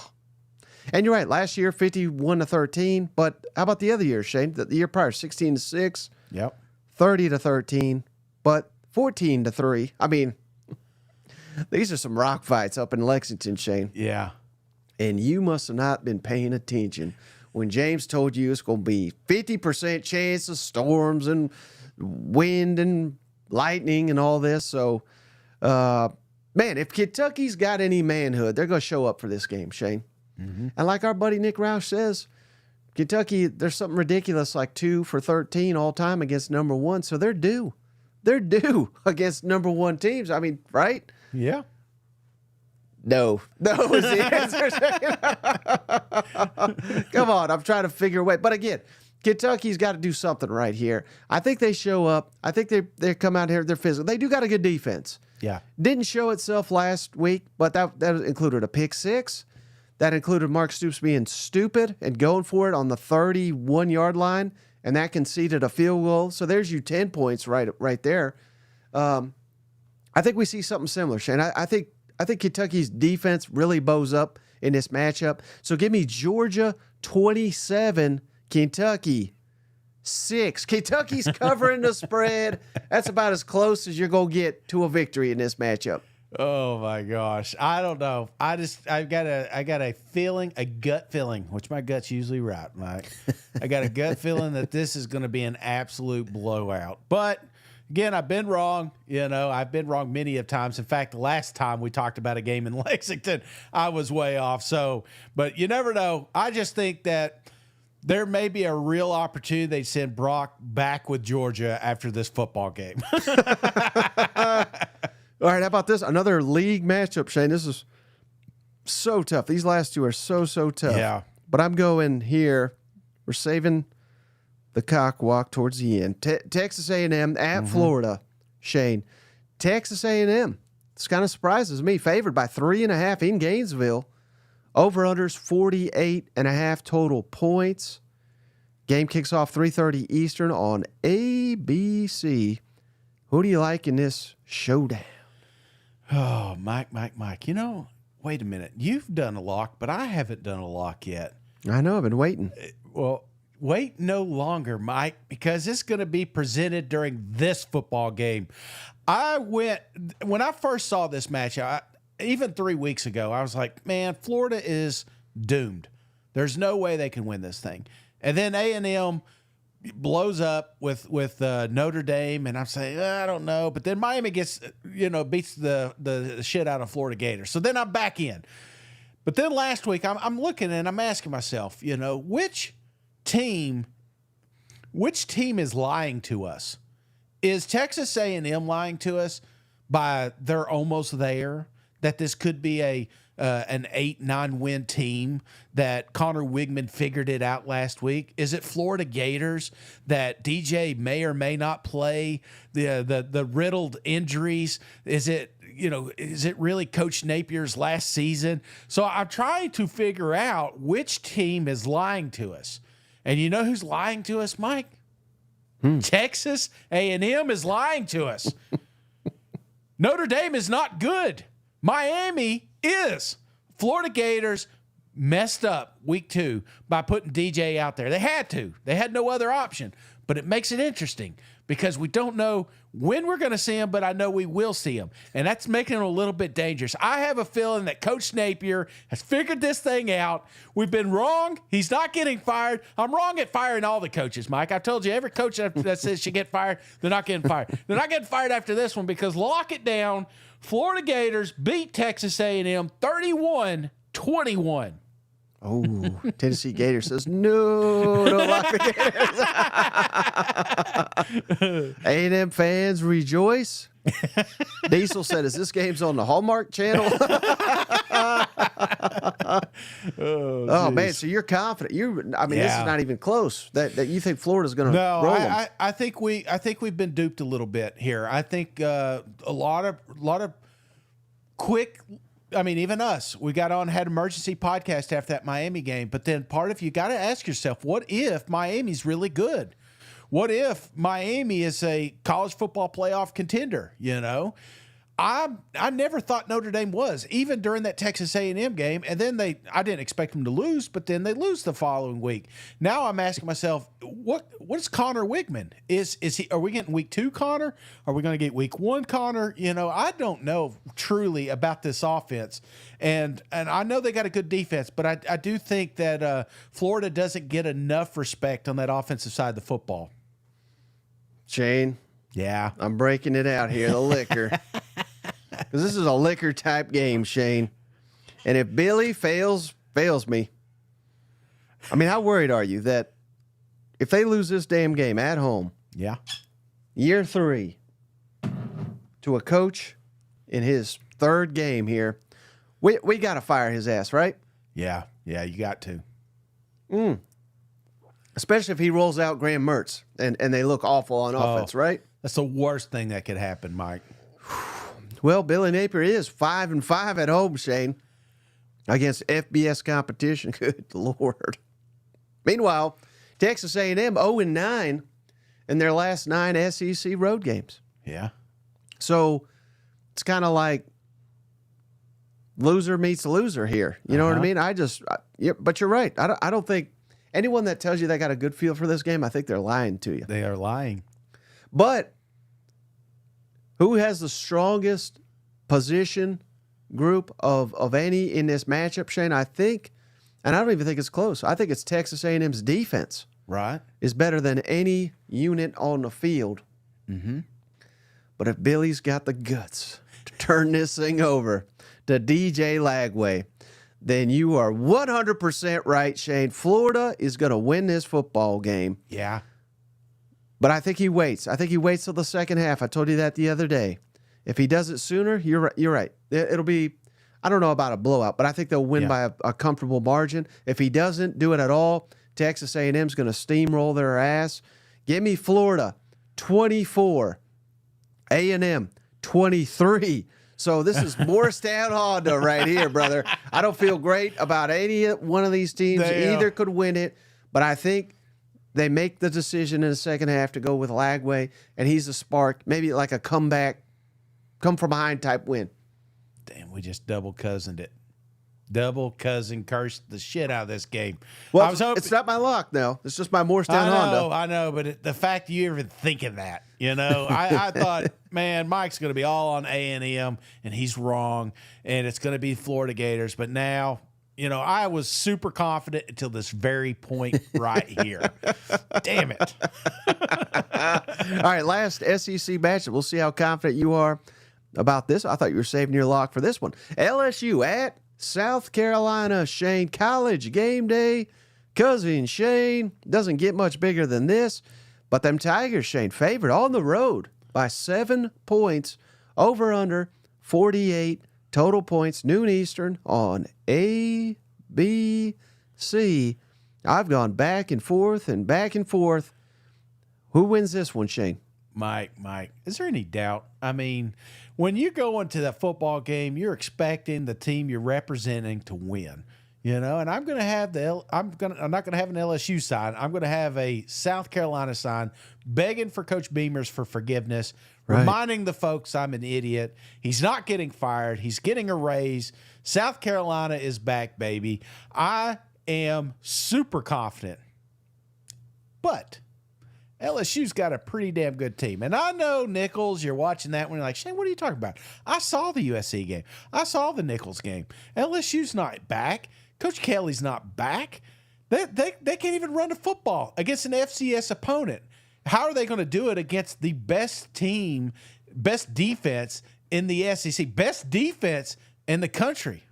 And you're right. Last year, 51-13. But how about the other year, Shane? The year prior, 16-6. Yep. 30-13. But 14-3. I mean, these are some rock fights up in Lexington, Shane. Yeah. And you must have not been paying attention when James told you it's going to be 50% chance of storms and wind and lightning and all this. So, man, if Kentucky's got any manhood, they're going to show up for this game, Shane. Mm-hmm. And like our buddy Nick Roush says, Kentucky, there's something ridiculous like 2 for 13 all time against number 1. So they're due. They're due against number 1 teams. I mean, right? Yeah. No is the answer. Come on, I'm trying to figure a way. But again, Kentucky's got to do something right here. I think they show up. I think they come out here, they're physical. They do got a good defense. Yeah. Didn't show itself last week, but that included a pick 6. That included Mark Stoops being stupid and going for it on the 31-yard line, and that conceded a field goal. So there's you 10 points right there. I think we see something similar, Shane. I think Kentucky's defense really bows up in this matchup. So give me Georgia 27, Kentucky 6. Kentucky's covering the spread. That's about as close as you're going to get to a victory in this matchup. Oh my gosh. I don't know. I've got a feeling, a gut feeling, which my gut's usually right, Mike. I got a gut feeling that this is going to be an absolute blowout. But again, I've been wrong. I've been wrong many of times. In fact, the last time we talked about a game in Lexington, I was way off. So, but you never know. I just think that there may be a real opportunity they send Brock back with Georgia after this football game. All right, how about this? Another league matchup, Shane. This is so tough. These last two are so tough. Yeah. But I'm going here. We're saving the cock walk towards the end. Texas A&M at Florida, Shane. Texas A&M. This kind of surprises me. Favored by 3.5 in Gainesville. Over-unders 48.5 total points. Game kicks off 3:30 Eastern on ABC. Who do you like in this showdown? Oh, Mike. Wait a minute. You've done a lock, but I haven't done a lock yet. I know. I've been waiting. Well, wait no longer, Mike, because it's going to be presented during this football game. When I first saw this match, even 3 weeks ago, I was like, man, Florida is doomed. There's no way they can win this thing. And then A&M blows up with Notre Dame, and I'm saying, I don't know. But then Miami beats the shit out of Florida Gators. So then I'm back in. But then last week, I'm looking and I'm asking myself, which team is lying to us? Is Texas A&M lying to us by they're almost there? That this could be an 8-9 win team, that Connor Wigman figured it out last week? Is it Florida Gators that DJ may or may not play, the riddled injuries? Is it really Coach Napier's last season? So I'm trying to figure out which team is lying to us. And you know who's lying to us, Mike? Texas A&M is lying to us. Notre Dame is not good. Miami is. Florida Gators messed up week 2 by putting DJ out there. They had to. They had no other option. but it makes it interesting because we don't know when we're going to see him, but I know we will see him. And that's making it a little bit dangerous. I have a feeling that Coach Napier has figured this thing out. We've been wrong. He's not getting fired. I'm wrong at firing all the coaches, Mike. I've told you, every coach that says should get fired, they're not getting fired. They're not getting fired after this one because lock it down. Florida Gators beat Texas A&M 31-21. Oh, Tennessee Gator says, no, don't lock the Gators. A&M fans rejoice. Diesel said, is this game's on the Hallmark Channel? Oh man, so you're confident. This is not even close. That you think Florida's going to roll them. I think we've been duped a little bit here. I think a lot of quick. I mean, even us, we got on, had emergency podcast after that Miami game. But then part of you got to ask yourself, what if Miami's really good? What if Miami is a college football playoff contender? You know, I never thought Notre Dame was, even during that Texas A&M game. And then I didn't expect them to lose, but then they lose the following week. Now I'm asking myself, what's Connor Wigman? Are we getting week 2 Connor? Are we going to get week 1 Connor? You know, I don't know truly about this offense. And I know they got a good defense, but I do think that Florida doesn't get enough respect on that offensive side of the football. Shane. Yeah. I'm breaking it out here, the liquor. Because this is a liquor type game, Shane. And if Billy fails me, I mean, how worried are you that if they lose this damn game at home, yeah, year 3, to a coach in his 3rd game here, we got to fire his ass, right? Yeah, you got to. Especially if he rolls out Graham Mertz and they look awful on offense, right? That's the worst thing that could happen, Mike. Well, Billy Napier is 5-5 at home, Shane, against FBS competition. Good Lord. Meanwhile, Texas A&M 0-9 in their last 9 SEC road games. Yeah. So it's kind of like loser meets loser here. You know what I mean? But you're right. I don't think anyone that tells you they got a good feel for this game, I think they're lying to you. They are lying. But who has the strongest position group of any in this matchup, Shane? I think, and I don't even think it's close, I think it's Texas A&M's defense. Right. Is better than any unit on the field. Mm-hmm. But if Billy's got the guts to turn this thing over to DJ Lagway, then you are 100% right, Shane. Florida is going to win this football game. Yeah. But I think he waits. I think he waits till the second half. I told you that the other day. If he does it sooner, you're right. It'll be, I don't know about a blowout, but I think they'll win by a comfortable margin. If he doesn't do it at all, Texas A&M's going to steamroll their ass. Give me Florida 24, A&M 23. So this is Morristown Honda right here, brother. I don't feel great about any one of these teams. Either could win it, but I think they make the decision in the second half to go with Lagway, and he's a spark, maybe like a comeback, come from behind type win. Damn, we just double cousined it. Double cousin cursed the shit out of this game. Well, I was hoping, it's not my luck now. It's just my Morristown Honda. I know, but the fact you even thinking that, you know, I thought, man, Mike's going to be all on A&M, and he's wrong, and it's going to be Florida Gators. But now, you know, I was super confident until this very point right here. Damn it. All right, last SEC matchup. We'll see how confident you are about this. I thought you were saving your lock for this one. LSU at South Carolina, Shane. College game day. Cousin Shane. Doesn't get much bigger than this. But them Tigers, Shane, favored on the road by 7 points. Over under 48 total points. Noon Eastern on ABC. I've gone back and forth and back and forth. Who wins this one, Shane? Mike, is there any doubt? I mean, when you go into that football game, you're expecting the team you're representing to win, you know. And I'm not going to have an LSU sign. I'm going to have a South Carolina sign, begging for Coach Beamers for forgiveness, reminding the folks I'm an idiot. He's not getting fired. He's getting a raise. South Carolina is back, baby. I am super confident, but LSU's got a pretty damn good team. And I know, Nichols, you're watching that one. You're like, Shane, what are you talking about? I saw the USC game. I saw the Nichols game. LSU's not back. Coach Kelly's not back. They can't even run the football against an FCS opponent. How are they going to do it against the best team, best defense in the SEC, best defense in the country?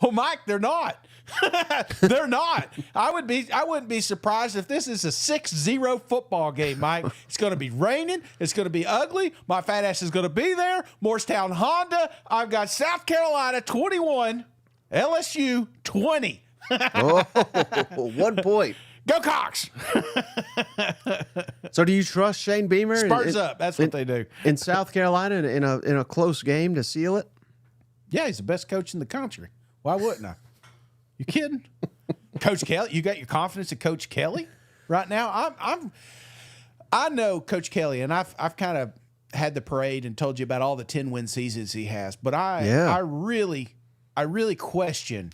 Well, Mike, they're not. They're not. I wouldn't be surprised if this is a 6-0 football game, Mike. It's going to be raining. It's going to be ugly. My fat ass is going to be there. Morristown Honda. I've got South Carolina 21, LSU 20. Oh, 1 point. Go Cox. So do you trust Shane Beamer? Spurs up. That's what they do. In South Carolina in a close game to seal it? Yeah, he's the best coach in the country. Why wouldn't I? You kidding? Coach Kelly, you got your confidence in Coach Kelly right now? I know Coach Kelly, and I've kind of had the parade and told you about all the 10-win seasons he has, but I really question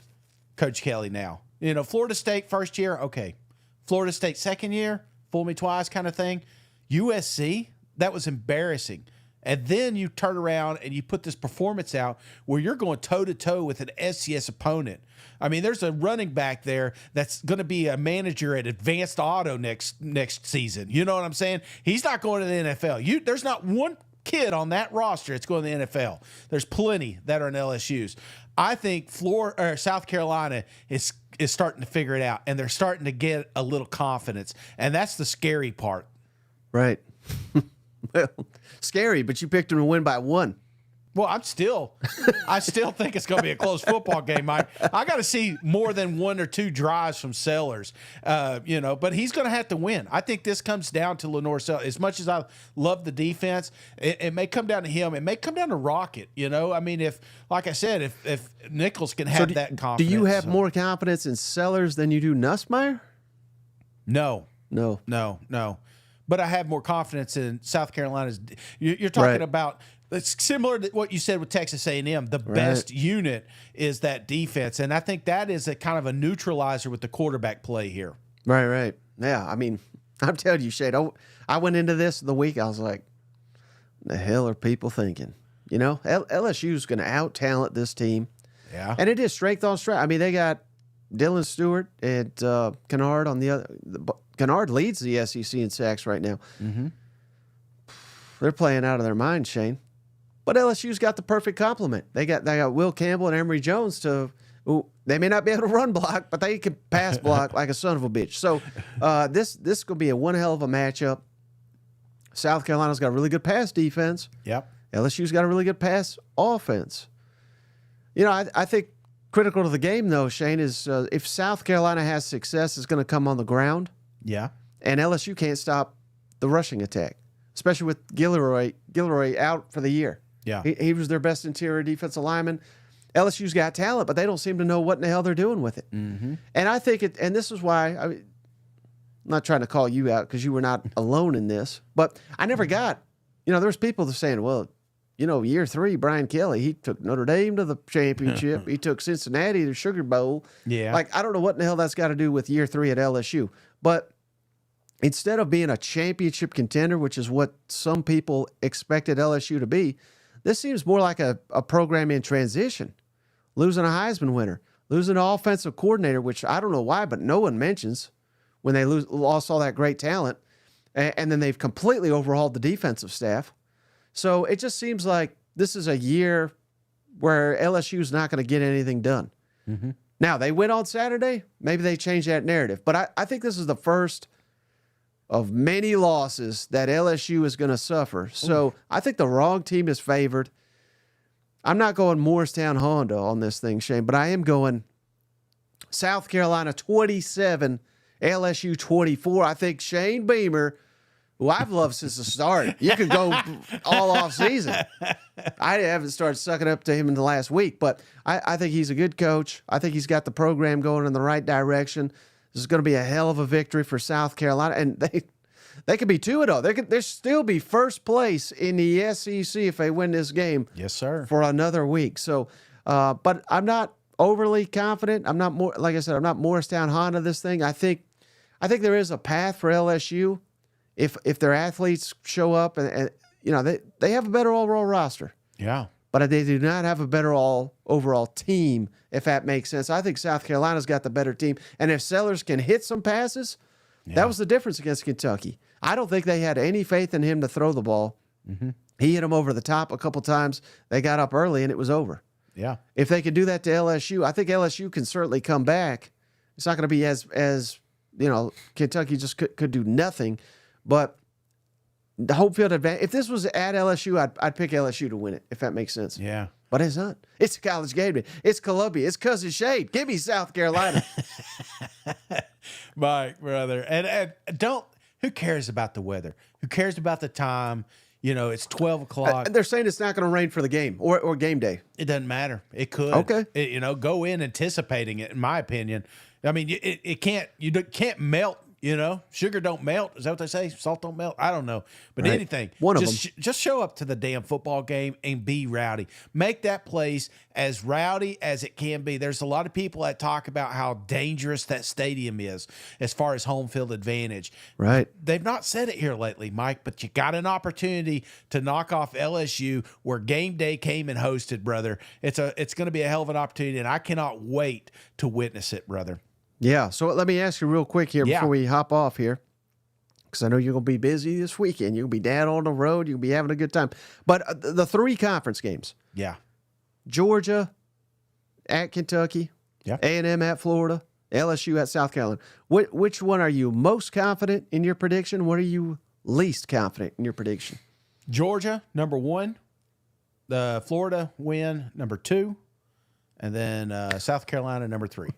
Coach Kelly now. You know, Florida State first year, okay. Florida State second year, fool me twice kind of thing. USC, that was embarrassing. And then you turn around and you put this performance out where you're going toe-to-toe with an FCS opponent. I mean, there's a running back there that's going to be a manager at Advanced Auto next season. You know what I'm saying? He's not going to the NFL. There's not one kid on that roster that's going to the NFL. There's plenty that are in LSU's. I think South Carolina is starting to figure it out, and they're starting to get a little confidence, and that's the scary part. Right. Well, scary, but you picked them to win by 1. Well, I still think it's going to be a close football game, Mike. I got to see more than 1 or 2 drives from Sellers, but he's going to have to win. I think this comes down to Lenore Sellers. As much as I love the defense, it may come down to him. It may come down to Rocket, I mean, if Nichols can have that confidence. Do you have more confidence in Sellers than you do Nussmeier? No. But I have more confidence in South Carolina's. You're talking about it's similar to what you said with Texas A&M. The best unit is that defense, and I think that is a kind of a neutralizer with the quarterback play here. Right. Yeah, I mean, I'm telling you, Shade, I went into this the week. I was like, the hell are people thinking? LSU's going to out-talent this team. Yeah. And it is strength on strength. I mean, they got Dylan Stewart and Kennard on the other. Kennard leads the SEC in sacks right now. Mm-hmm. They're playing out of their mind, Shane. But LSU's got the perfect complement. They got Will Campbell and Emory Jones they may not be able to run block, but they can pass block like a son of a bitch. So this is going to be a one hell of a matchup. South Carolina's got a really good pass defense. Yep. LSU's got a really good pass offense. I think critical to the game, though, Shane, is if South Carolina has success, it's going to come on the ground. Yeah. And LSU can't stop the rushing attack, especially with Gilroy out for the year. Yeah. He was their best interior defensive lineman. LSU's got talent, but they don't seem to know what in the hell they're doing with it. Mm-hmm. And I think and this is why I'm not trying to call you out because you were not alone in this, but I never got, there's people that are saying, well, year 3, Brian Kelly, he took Notre Dame to the championship. He took Cincinnati to the Sugar Bowl. Yeah. Like, I don't know what in the hell that's got to do with year 3 at LSU. But instead of being a championship contender, which is what some people expected LSU to be, this seems more like a program in transition. Losing a Heisman winner, losing an offensive coordinator, which I don't know why, but no one mentions when they lost all that great talent. And then they've completely overhauled the defensive staff. So it just seems like this is a year where LSU is not going to get anything done. Mm-hmm. Now, they win on Saturday. Maybe they change that narrative. But I think this is the first of many losses that LSU is going to suffer. So I think the wrong team is favored. I'm not going Morristown Honda on this thing, Shane, but I am going South Carolina 27, LSU 24. I think Shane Beamer, who I've loved since the start. You could go all off season. I haven't started sucking up to him in the last week, but I think he's a good coach. I think he's got the program going in the right direction. This is going to be a hell of a victory for South Carolina, and they could be 2-0. They still be first place in the SEC if they win this game. Yes, sir. For another week. So, but I'm not overly confident. I'm not I'm not Morristown Honda this thing. I think there is a path for LSU if their athletes show up and they have a better overall roster. Yeah. But they do not have a better overall team, if that makes sense. I think South Carolina's got the better team. And if Sellers can hit some passes, that was the difference against Kentucky. I don't think they had any faith in him to throw the ball. Mm-hmm. He hit them over the top a couple times. They got up early, and it was over. Yeah. If they could do that to LSU, I think LSU can certainly come back. It's not going to be as Kentucky just could do nothing. But the home field advantage, if this was at LSU, I'd pick LSU to win it, if that makes sense. Yeah. But it's not. It's a college game day. It's Columbia. It's Cousin Shade. Give me South Carolina. Mike, brother. And who cares about the weather? Who cares about the time? It's 12 o'clock. They're saying it's not going to rain for the game or game day. It doesn't matter. It could. Okay. Go in anticipating it, in my opinion. I mean, it can't, can't melt. Sugar don't melt. Is that what they say? Salt don't melt. I don't know. But anything. Just show up to the damn football game and be rowdy. Make that place as rowdy as it can be. There's a lot of people that talk about how dangerous that stadium is as far as home field advantage. Right. They've not said it here lately, Mike, but you got an opportunity to knock off LSU where game day came and hosted, brother. It's going to be a hell of an opportunity, and I cannot wait to witness it, brother. Yeah, so let me ask you real quick here before we hop off here, because I know you're going to be busy this weekend. You'll be down on the road. You'll be having a good time. But the 3 conference games. Yeah. Georgia at Kentucky. Yeah. A&M at Florida. LSU at South Carolina. Which one are you most confident in your prediction? What are you least confident in your prediction? Georgia, number 1. The Florida win, number 2. And then South Carolina, number 3.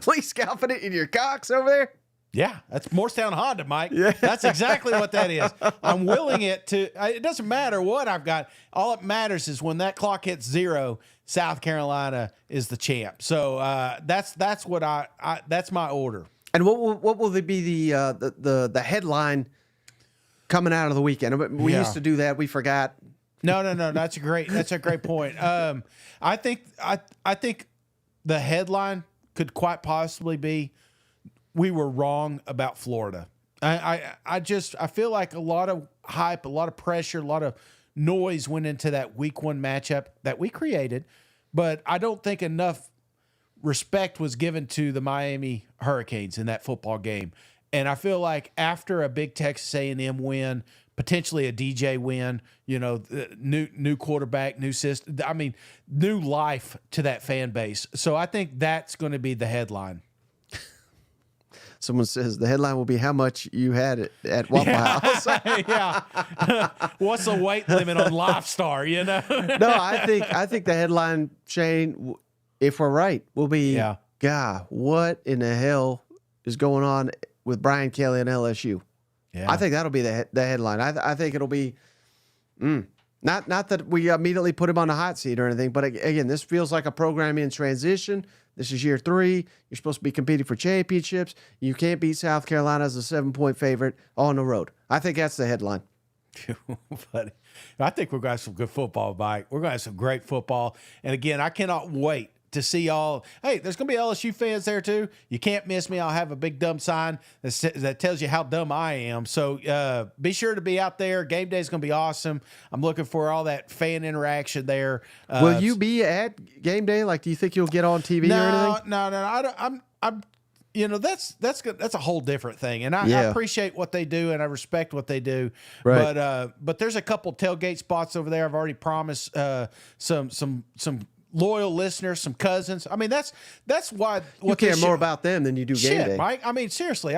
Least confident in your Cox over there? Yeah, that's Morristown Honda, Mike. Yeah. That's exactly what that is. I'm willing it to. It doesn't matter what I've got. All it matters is when that clock hits 0, South Carolina is the champ. So that's what that's my order. And what will be the headline coming out of the weekend? We used to do that. We forgot. No. That's a great point. I think the headline could quite possibly be, we were wrong about Florida. I feel like a lot of hype, a lot of pressure, a lot of noise went into that week 1 matchup that we created, but I don't think enough respect was given to the Miami Hurricanes in that football game. And I feel like after a big Texas A&M win, potentially a DJ win, new quarterback, new system. I mean, new life to that fan base. So I think that's going to be the headline. Someone says the headline will be how much you had at Waffle House. Yeah. What's the weight limit on Lifestar, No, I think the headline, Shane, if we're right, will be, God, what in the hell is going on with Brian Kelly and LSU? Yeah. I think that'll be the headline. I think it'll be not that we immediately put him on the hot seat or anything, but again, this feels like a program in transition. This is year 3. You're supposed to be competing for championships. You can't beat South Carolina as a 7-point favorite on the road. I think that's the headline. Buddy, I think we're going to have some good football, Mike. We're going to have some great football. And again, I cannot wait to see all. Hey, there's going to be LSU fans there too. You can't miss me. I'll have a big dumb sign that tells you how dumb I am. So be sure to be out there. Game day is going to be awesome. I'm looking for all that fan interaction there. Will you be at game day? Like, do you think you'll get on TV or anything? No. I'm. That's a whole different thing, and I appreciate what they do and I respect what they do. Right. But there's a couple tailgate spots over there. I've already promised some loyal listeners, some cousins. I mean, that's why you care more about them than you do game day, Mike. I mean, seriously,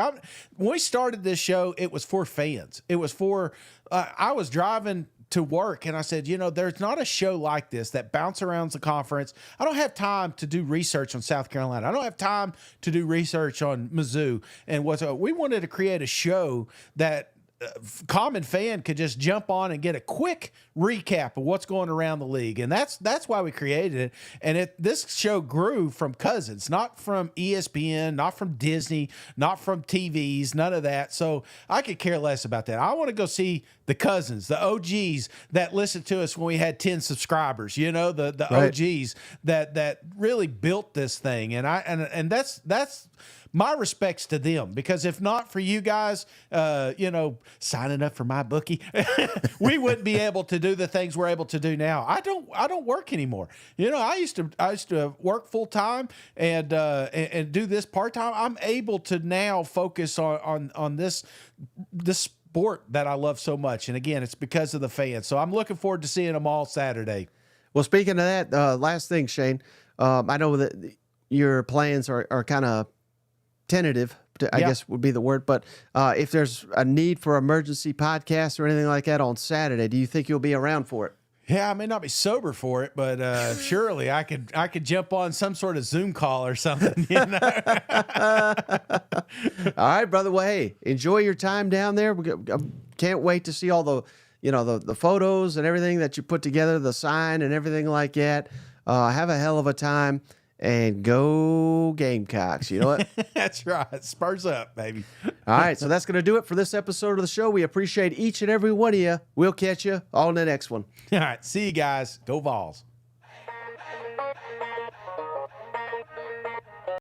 when we started this show, it was for fans. It was for. I was driving to work and I said, there's not a show like this that bounce around the conference. I don't have time to do research on South Carolina. I don't have time to do research on Mizzou and we wanted to create a show that common fan could just jump on and get a quick recap of what's going around the league. And that's why we created it. And this show grew from cousins, not from ESPN, not from Disney, not from TVs, none of that. So I could care less about that. I want to go see the cousins, the OGs that listened to us when we had 10 subscribers, the right. OGs that really built this thing. And that's my respects to them, because if not for you guys, signing up for my bookie, we wouldn't be able to do the things we're able to do now. I don't work anymore. I used to work full time and do this part time. I'm able to now focus on this sport that I love so much. And again, it's because of the fans. So I'm looking forward to seeing them all Saturday. Well, speaking of that, last thing, Shane, I know that your plans are kind of tentative, I guess would be the word. But if there's a need for emergency podcasts or anything like that on Saturday, do you think you'll be around for it? Yeah, I may not be sober for it, but surely I could jump on some sort of Zoom call or something. All right, brother. Well, hey, enjoy your time down there. I can't wait to see all the photos and everything that you put together, the sign and everything like that. Have a hell of a time and go Gamecocks. You know what? That's right. Spurs up, baby. All right, so that's going to do it for this episode of the show. We appreciate each and every one of you. We'll catch you on the next one. All right. See you guys. Go Vols.